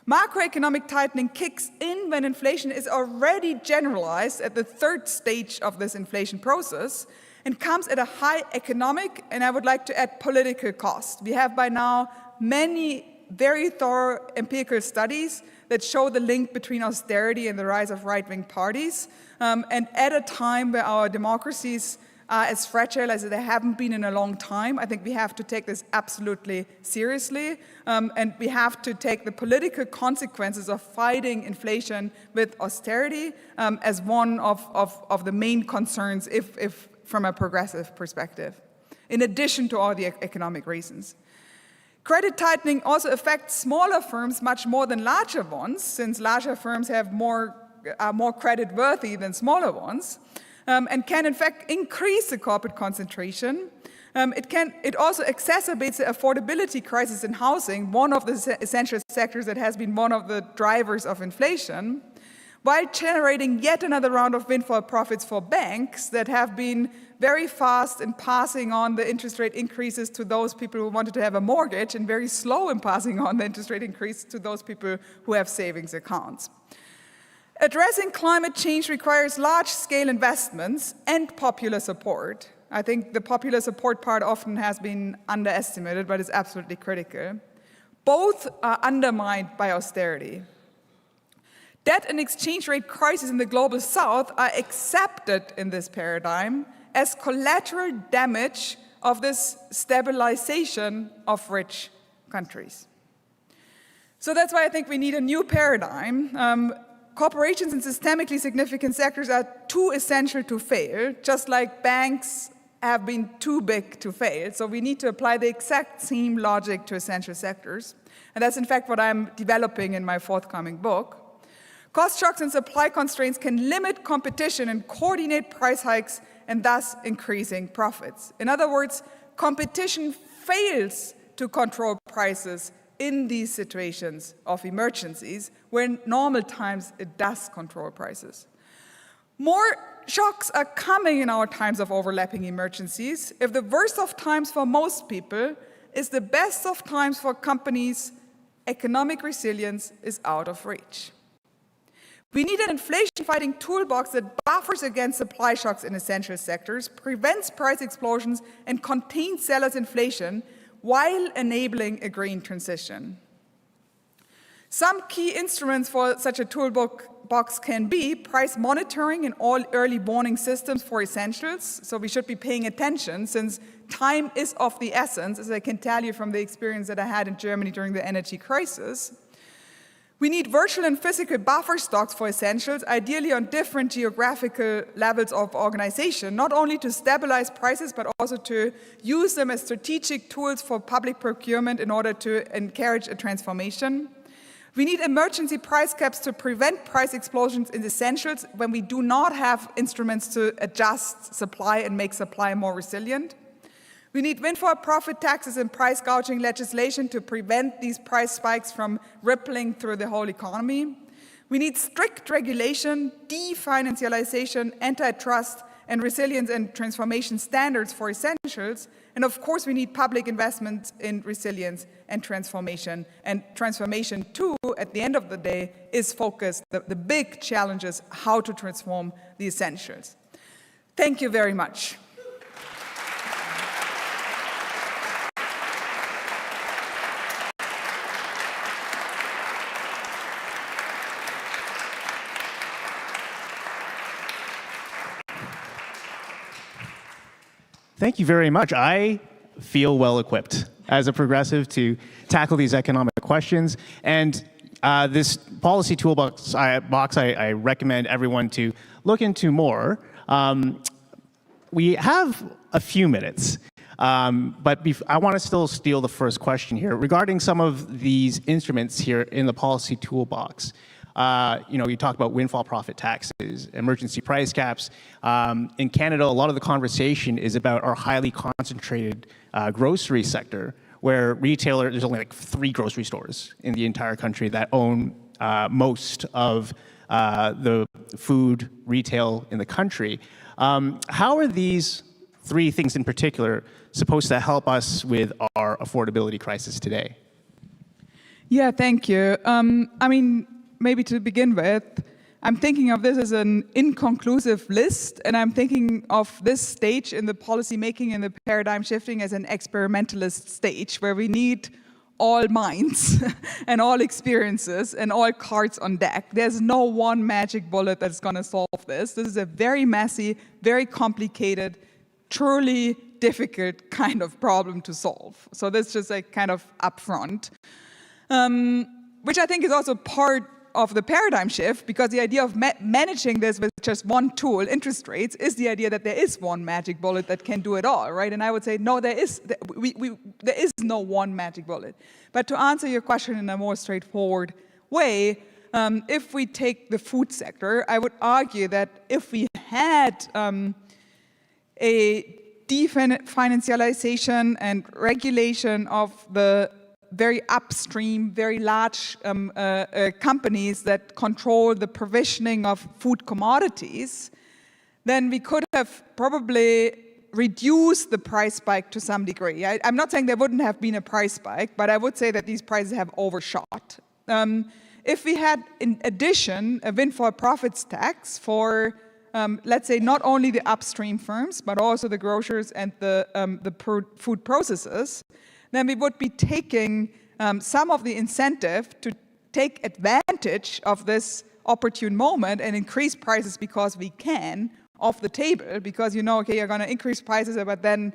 Macroeconomic tightening kicks in when inflation is already generalized at the third stage of this inflation process and comes at a high economic, and I would like to add political cost. We have by now many very thorough empirical studies that show the link between austerity and the rise of right-wing parties. And at a time where our democracies are as fragile as they haven't been in a long time, I think we have to take this absolutely seriously, and we have to take the political consequences of fighting inflation with austerity as one of the main concerns if from a progressive perspective, in addition to all the economic reasons. Credit tightening also affects smaller firms much more than larger ones, since larger firms are more credit-worthy than smaller ones. And can in fact increase the corporate concentration. It also exacerbates the affordability crisis in housing, one of the essential sectors that has been one of the drivers of inflation, while generating yet another round of windfall profits for banks that have been very fast in passing on the interest rate increases to those people who wanted to have a mortgage, and very slow in passing on the interest rate increase to those people who have savings accounts. Addressing climate change requires large-scale investments and popular support. I think the popular support part often has been underestimated, but is absolutely critical. Both are undermined by austerity. Debt and exchange rate crises in the global south are accepted in this paradigm as collateral damage of this stabilization of rich countries. So that's why I think we need a new paradigm. Corporations in systemically significant sectors are too essential to fail, just like banks have been too big to fail. So we need to apply the exact same logic to essential sectors. And that's in fact what I'm developing in my forthcoming book. Cost shocks and supply constraints can limit competition and coordinate price hikes, and thus increasing profits. In other words, competition fails to control prices in these situations of emergencies, where in normal times it does control prices. More shocks are coming in our times of overlapping emergencies. If the worst of times for most people is the best of times for companies, economic resilience is out of reach. We need an inflation-fighting toolbox that buffers against supply shocks in essential sectors, prevents price explosions, and contains sellers' inflation while enabling a green transition. Some key instruments for such a toolbox can be price monitoring and all early warning systems for essentials. So we should be paying attention, since time is of the essence, as I can tell you from the experience that I had in Germany during the energy crisis. We need virtual and physical buffer stocks for essentials, ideally on different geographical levels of organization, not only to stabilize prices, but also to use them as strategic tools for public procurement in order to encourage a transformation. We need emergency price caps to prevent price explosions in essentials when we do not have instruments to adjust supply and make supply more resilient. We need windfall profit taxes and price gouging legislation to prevent these price spikes from rippling through the whole economy. We need strict regulation, definancialization, antitrust, and resilience and transformation standards for essentials. And of course, we need public investments in resilience and transformation. And transformation, too, at the end of the day, is focused. The big challenge is how to transform the essentials. Thank you very much. Thank you very much. I feel well equipped as a progressive to tackle these economic questions. And this policy toolbox I recommend everyone to look into more. We have a few minutes, but I want to still steal the first question here regarding some of these instruments here in the policy toolbox. You talk about windfall profit taxes, emergency price caps. In Canada, a lot of the conversation is about our highly concentrated grocery sector, where there's only like 3 grocery stores in the entire country that own most of the food retail in the country. How are these 3 things in particular supposed to help us with our affordability crisis today? Yeah, thank you. Maybe to begin with, I'm thinking of this as an inconclusive list, and I'm thinking of this stage in the policy making and the paradigm shifting as an experimentalist stage where we need all minds and all experiences and all cards on deck. There's no one magic bullet that's going to solve this. This is a very messy, very complicated, truly difficult kind of problem to solve. So that's just like kind of upfront, which I think is also part of the paradigm shift, because the idea of managing this with just one tool, interest rates, is the idea that there is one magic bullet that can do it all, right? And I would say, no, there is no one magic bullet. But to answer your question in a more straightforward way, if we take the food sector, I would argue that if we had a definancialization and regulation of the very upstream, very large companies that control the provisioning of food commodities, then we could have probably reduced the price spike to some degree. I'm not saying there wouldn't have been a price spike, but I would say that these prices have overshot. If we had, in addition, a windfall profits tax for, let's say, not only the upstream firms, but also the grocers and the food processors, then we would be taking some of the incentive to take advantage of this opportune moment and increase prices because we can off the table, because okay, you're going to increase prices, but then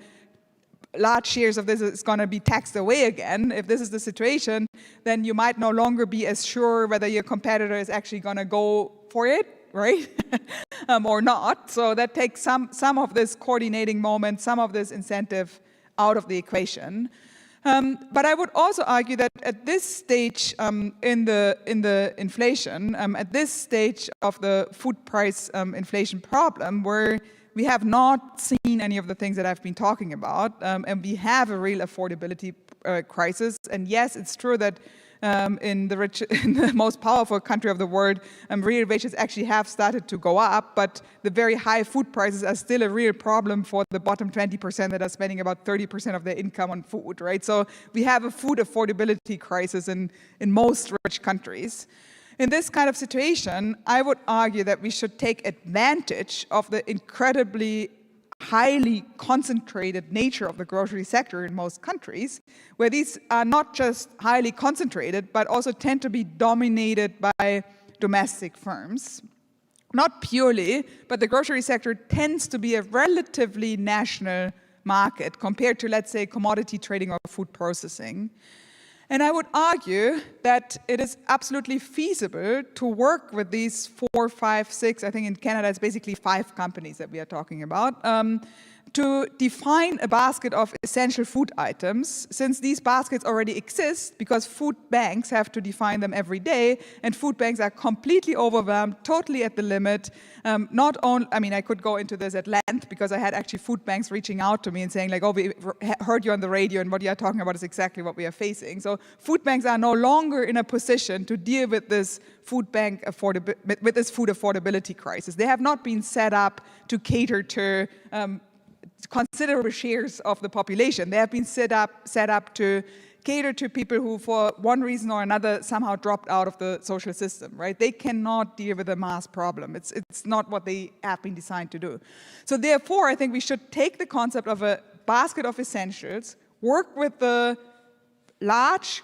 large shares of this is going to be taxed away again. If this is the situation, then you might no longer be as sure whether your competitor is actually going to go for it, right? Or not. So that takes some of this coordinating moment, some of this incentive out of the equation. But I would also argue that at this stage in the inflation, at this stage of the food price inflation problem, where we have not seen any of the things that I've been talking about, and we have a real affordability crisis. And yes, it's true that in the most powerful country of the world, real wages actually have started to go up, but the very high food prices are still a real problem for the bottom 20% that are spending about 30% of their income on food, right? So we have a food affordability crisis in most rich countries. In this kind of situation, I would argue that we should take advantage of the incredibly highly concentrated nature of the grocery sector in most countries, where these are not just highly concentrated, but also tend to be dominated by domestic firms. Not purely, but the grocery sector tends to be a relatively national market compared to, let's say, commodity trading or food processing. And I would argue that it is absolutely feasible to work with these 4, 5, 6, I think in Canada it's basically 5 companies that we are talking about, to define a basket of essential food items, since these baskets already exist because food banks have to define them every day, and food banks are completely overwhelmed, totally at the limit. Not only, I mean, I could go into this at length because I had actually food banks reaching out to me and saying like, oh, we heard you on the radio and what you are talking about is exactly what we are facing. So food banks are no longer in a position to deal with this food affordability crisis. They have not been set up to cater to considerable shares of the population. They have been set up to cater to people who, for one reason or another, somehow dropped out of the social system, right? They cannot deal with a mass problem. It's not what they have been designed to do. So therefore, I think we should take the concept of a basket of essentials, work with the large,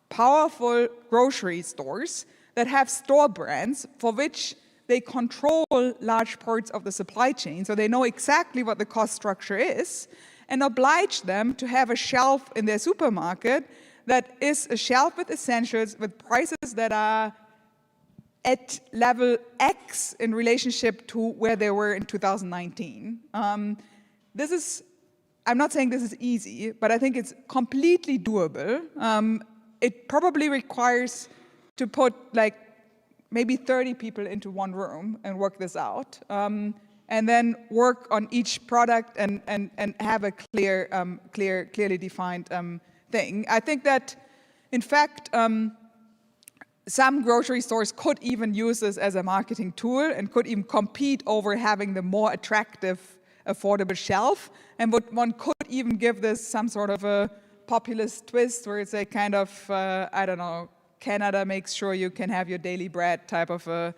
powerful grocery stores that have store brands for which they control large parts of the supply chain, so they know exactly what the cost structure is, and oblige them to have a shelf in their supermarket that is a shelf with essentials with prices that are at level X in relationship to where they were in 2019. I'm not saying this is easy, but I think it's completely doable. It probably requires to put like maybe 30 people into one room and work this out, and then work on each product and have a clearly defined thing. I think that, in fact, some grocery stores could even use this as a marketing tool and could even compete over having the more attractive, affordable shelf. And one could even give this some sort of a populist twist where it's a kind of, I don't know, Canada makes sure you can have your daily bread type of a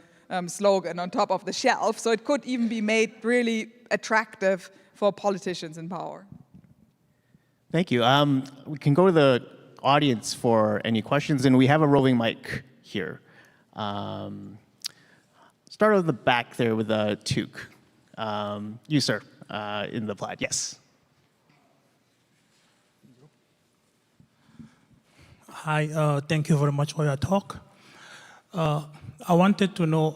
slogan on top of the shelf. So it could even be made really attractive for politicians in power. Thank you. We can go to the audience for any questions, and we have a roving mic here. Start at the back there with a toque. You, sir, in the plaid. Yes. Hi, thank you very much for your talk. I wanted to know,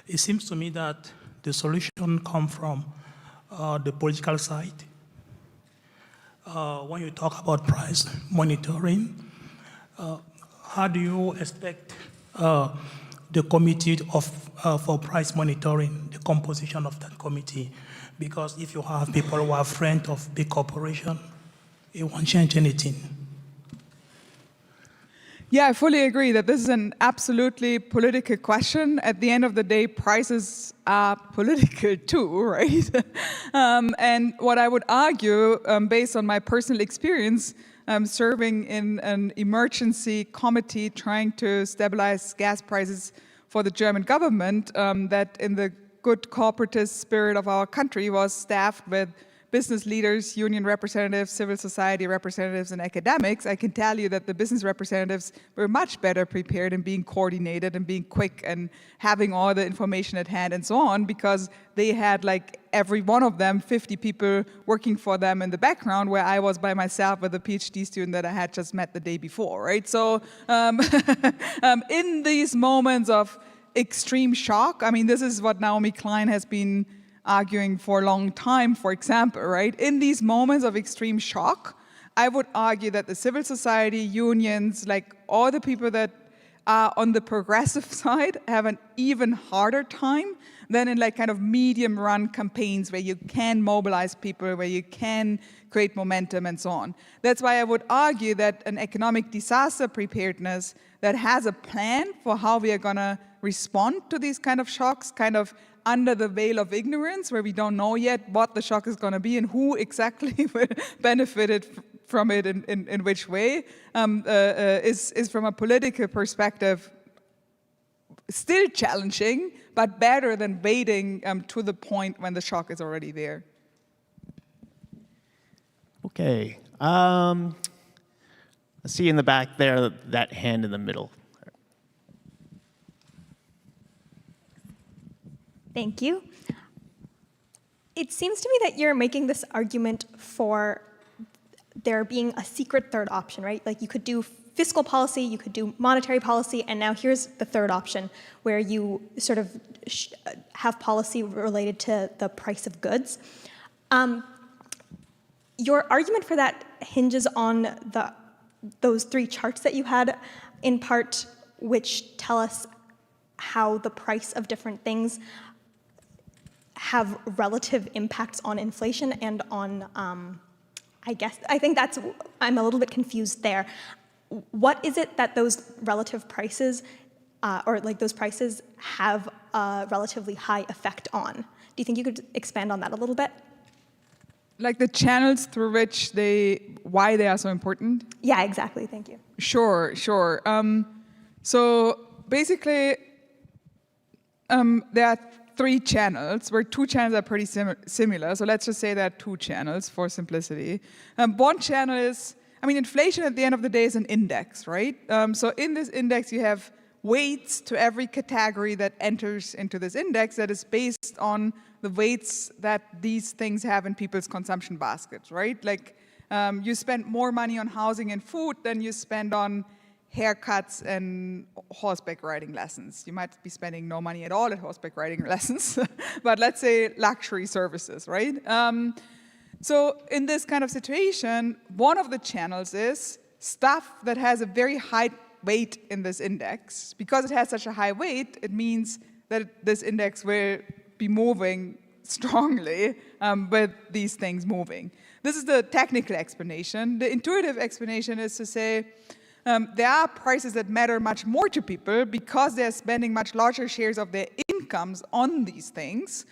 it seems to me that the solution comes from the political side. When you talk about price monitoring, how do you expect the committee for price monitoring, the composition of that committee? Because if you have people who are friends of big corporation, it won't change anything. Yeah, I fully agree that this is an absolutely political question. At the end of the day, prices are political too, right? And what I would argue, based on my personal experience, serving in an emergency committee trying to stabilize gas prices for the German government, that in the good corporatist spirit of our country was staffed with business leaders, union representatives, civil society representatives, and academics. I can tell you that the business representatives were much better prepared in being coordinated and being quick and having all the information at hand and so on, because they had, like, every one of them, 50 people working for them in the background, where I was by myself with a PhD student that I had just met the day before, right? So in these moments of extreme shock, I mean, this is what Naomi Klein has been arguing for a long time, for example, right? In these moments of extreme shock, I would argue that the civil society, unions, like all the people that are on the progressive side have an even harder time than in like kind of medium-run campaigns where you can mobilize people, where you can create momentum and so on. That's why I would argue that an economic disaster preparedness that has a plan for how we are going to respond to these kind of shocks, kind of under the veil of ignorance, where we don't know yet what the shock is going to be and who exactly will benefit from it in which way, is from a political perspective still challenging, but better than waiting to the point when the shock is already there. Okay. Let's see in the back there, that hand in the middle. Thank you. It seems to me that you're making this argument for there being a secret third option, right? Like you could do fiscal policy, you could do monetary policy, and now here's the third option where you sort of have policy related to the price of goods. Your argument for that hinges on those three charts that you had, in part, which tell us how the price of different things have relative impacts on inflation and on, I'm a little bit confused there. What is it that those relative prices, those prices have a relatively high effect on? Do you think you could expand on that a little bit? Like the channels through which why they are so important? Yeah, exactly, thank you. Sure. So basically, there are three channels, where two channels are pretty similar. So let's just say there are two channels for simplicity. One channel is, inflation at the end of the day is an index, right? So in this index, you have weights to every category that enters into this index that is based on the weights that these things have in people's consumption baskets, right? Like you spend more money on housing and food than you spend on haircuts and horseback riding lessons. You might be spending no money at all at horseback riding lessons, but let's say luxury services, right? So in this kind of situation, one of the channels is stuff that has a very high weight in this index. Because it has such a high weight, it means that this index will be moving strongly with these things moving. This is the technical explanation. The intuitive explanation is to say there are prices that matter much more to people because they're spending much larger shares of their incomes on these things,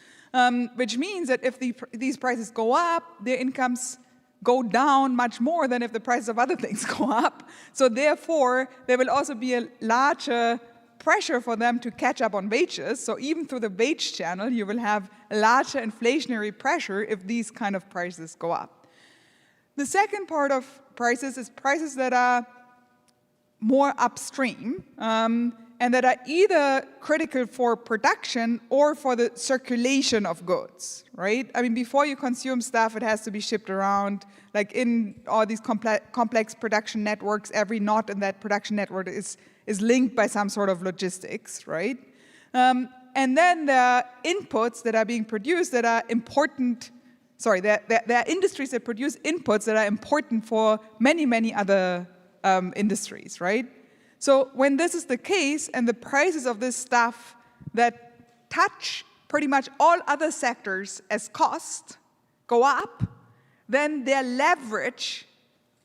which means that if these prices go up, their incomes go down much more than if the prices of other things go up. So therefore, there will also be a larger pressure for them to catch up on wages. So even through the wage channel, you will have a larger inflationary pressure if these kind of prices go up. The second part of prices is prices that are more upstream and that are either critical for production or for the circulation of goods, right? Before you consume stuff, it has to be shipped around. Like in all these complex production networks, every knot in that production network is linked by some sort of logistics, right? And then there are inputs that are being produced that are important. There are industries that produce inputs that are important for many, many other industries, right? So when this is the case and the prices of this stuff that touch pretty much all other sectors as cost go up, then their leverage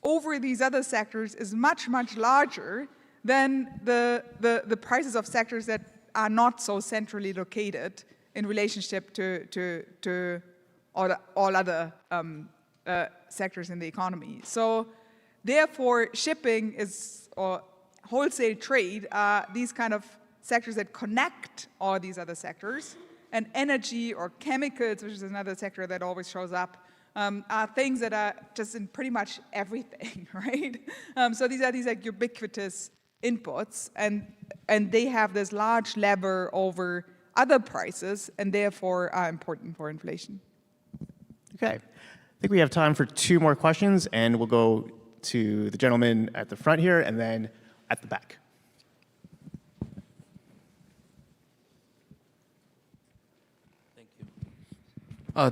over these other sectors is much, much larger than the prices of sectors that are not so centrally located in relationship to all other sectors in the economy. So therefore, shipping or wholesale trade are these kind of sectors that connect all these other sectors. And energy or chemicals, which is another sector that always shows up, are things that are just in pretty much everything, right? So these are these like ubiquitous inputs, and they have this large lever over other prices, and therefore are important for inflation. Okay. I think we have time for two more questions, and we'll go to the gentleman at the front here, and then at the back.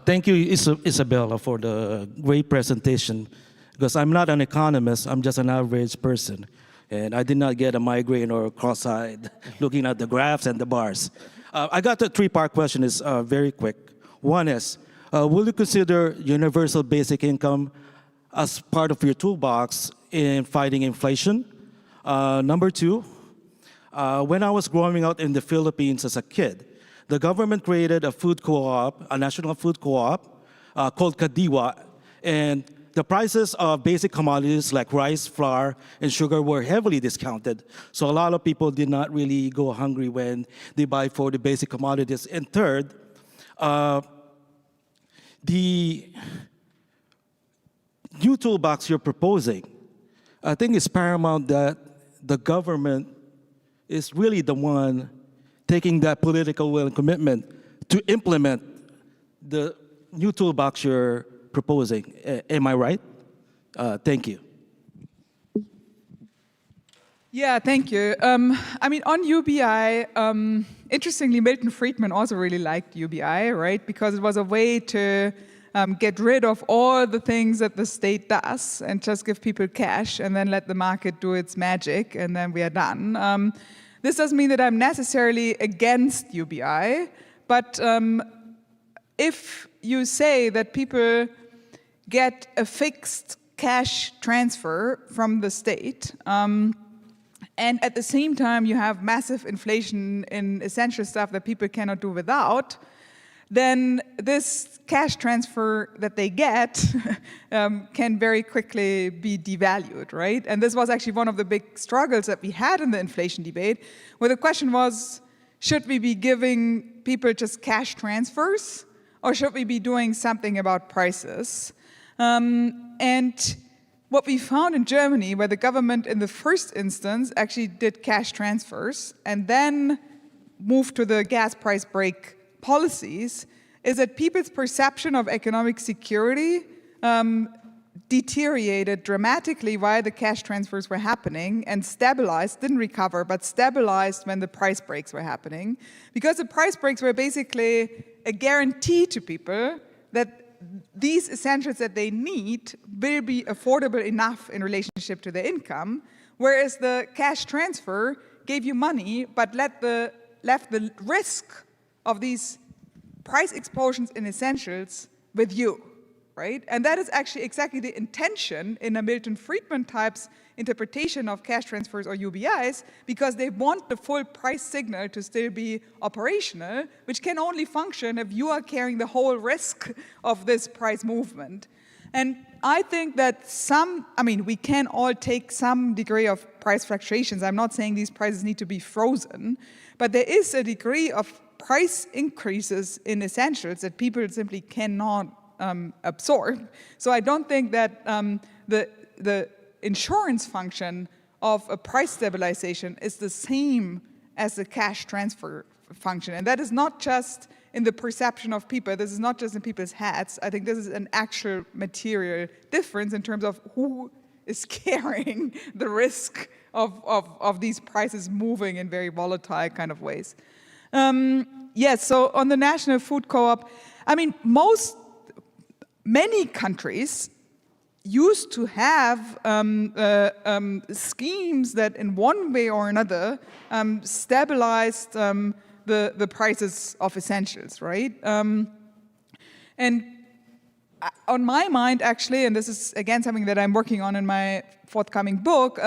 Thank you, Isabella, for the great presentation. Because I'm not an economist, I'm just an average person. And I did not get a migraine or cross-eyed looking at the graphs and the bars. I got the three-part question, is very quick. One is, will you consider universal basic income as part of your toolbox in fighting inflation? Number two, when I was growing up in the Philippines as a kid, the government created a food co-op, a national food co-op called Kadiwa, and the prices of basic commodities like rice, flour, and sugar were heavily discounted. So a lot of people did not really go hungry when they buy for the basic commodities. And third, the new toolbox you're proposing, I think it's paramount that the government is really the one taking that political will and commitment to implement the new toolbox you're proposing. Am I right? Thank you. Yeah, thank you. On UBI, interestingly, Milton Friedman also really liked UBI, right? Because it was a way to get rid of all the things that the state does and just give people cash and then let the market do its magic and then we are done. This doesn't mean that I'm necessarily against UBI, but if you say that people get a fixed cash transfer from the state, and at the same time you have massive inflation in essential stuff that people cannot do without, then this cash transfer that they get can very quickly be devalued, right? And this was actually one of the big struggles that we had in the inflation debate, where the question was, should we be giving people just cash transfers, or should we be doing something about prices? And what we found in Germany, where the government in the first instance actually did cash transfers and then moved to the gas price break policies, is that people's perception of economic security deteriorated dramatically while the cash transfers were happening and stabilized, didn't recover, but stabilized when the price breaks were happening. Because the price breaks were basically a guarantee to people that these essentials that they need will be affordable enough in relationship to their income, whereas the cash transfer gave you money but left the risk of these price explosions in essentials with you, right? And that is actually exactly the intention in a Milton Friedman type's interpretation of cash transfers or UBIs, because they want the full price signal to still be operational, which can only function if you are carrying the whole risk of this price movement. And I think that we can all take some degree of price fluctuations. I'm not saying these prices need to be frozen, but there is a degree of price increases in essentials that people simply cannot absorb. So I don't think that the insurance function of a price stabilization is the same as the cash transfer function. And that is not just in the perception of people. This is not just in people's heads. I think this is an actual material difference in terms of who is carrying the risk of these prices moving in very volatile kind of ways. Yes, so on the national food co-op, many countries used to have schemes that in one way or another stabilized the prices of essentials, right? And on my mind, actually, and this is again something that I'm working on in my forthcoming book,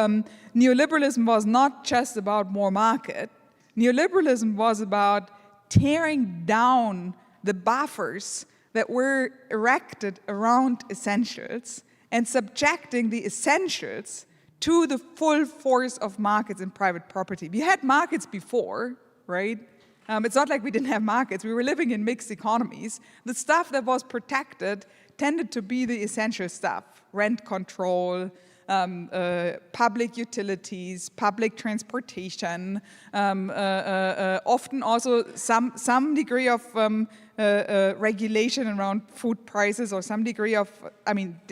neoliberalism was not just about more market. Neoliberalism was about tearing down the buffers that were erected around essentials and subjecting the essentials to the full force of markets and private property. We had markets before, right? It's not like we didn't have markets. We were living in mixed economies. The stuff that was protected tended to be the essential stuff: rent control, public utilities, public transportation, often also some degree of regulation around food prices, or some degree of,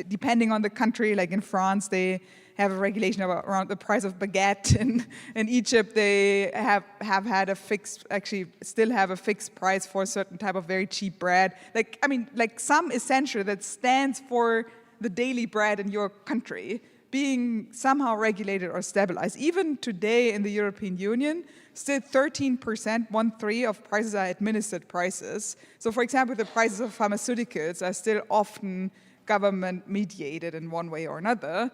depending on the country, like in France, they have a regulation around the price of baguette. In Egypt, they have had a fixed, actually still have a fixed price for a certain type of very cheap bread. Like some essential that stands for the daily bread in your country being somehow regulated or stabilized. Even today in the European Union, still 13%, 1/3 of prices are administered prices. So for example, the prices of pharmaceuticals are still often government mediated in one way or another.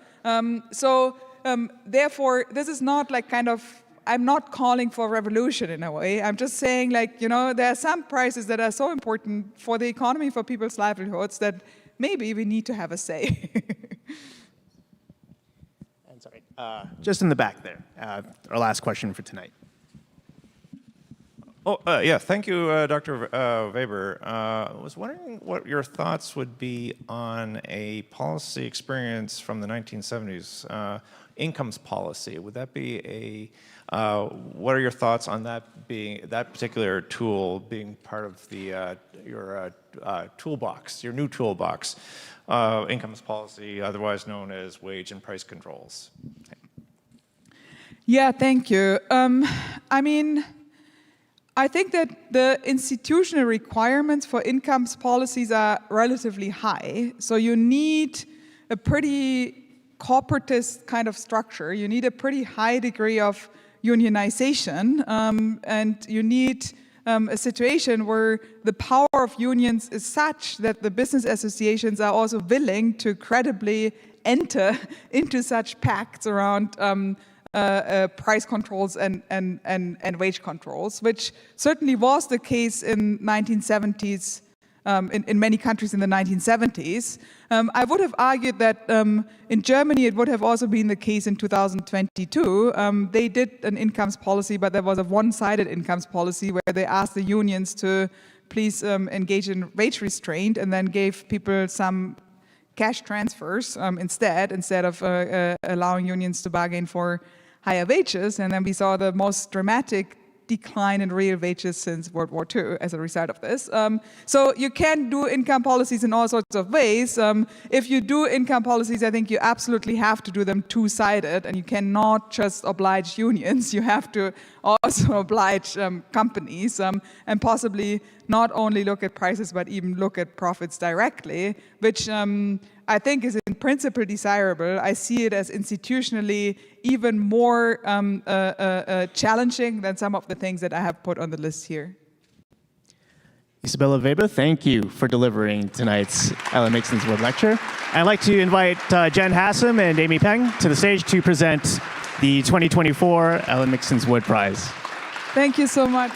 Therefore, this is not like I'm not calling for revolution in a way. I'm just saying, there are some prices that are so important for the economy, for people's livelihoods, that maybe we need to have a say. And sorry, just in the back there, our last question for tonight. Yeah, thank you, Dr. Weber. I was wondering what your thoughts would be on a policy experience from the 1970s, incomes policy. Would that be what are your thoughts on that particular tool being part of your toolbox, your new toolbox, incomes policy, otherwise known as wage and price controls? Yeah, thank you. I think that the institutional requirements for incomes policies are relatively high. So you need a pretty corporatist kind of structure. You need a pretty high degree of unionization, and you need a situation where the power of unions is such that the business associations are also willing to credibly enter into such pacts around price controls and wage controls, which certainly was the case in 1970s, in many countries in the 1970s. I would have argued that in Germany it would have also been the case in 2022. They did an incomes policy, but there was a one-sided incomes policy where they asked the unions to please engage in wage restraint and then gave people some cash transfers instead of allowing unions to bargain for higher wages. And then we saw the most dramatic decline in real wages since World War II as a result of this. So you can do income policies in all sorts of ways. If you do income policies, I think you absolutely have to do them two-sided, and you cannot just oblige unions. You have to also oblige companies, and possibly not only look at prices, but even look at profits directly, which I think is in principle desirable. I see it as institutionally even more challenging than some of the things that I have put on the list here. Isabella Weber, thank you for delivering tonight's Ellen Meiksins Wood Lecture. I'd like to invite Jen Hassam and Amy Peng to the stage to present the 2024 Ellen Meiksins Wood Prize. Thank you so much.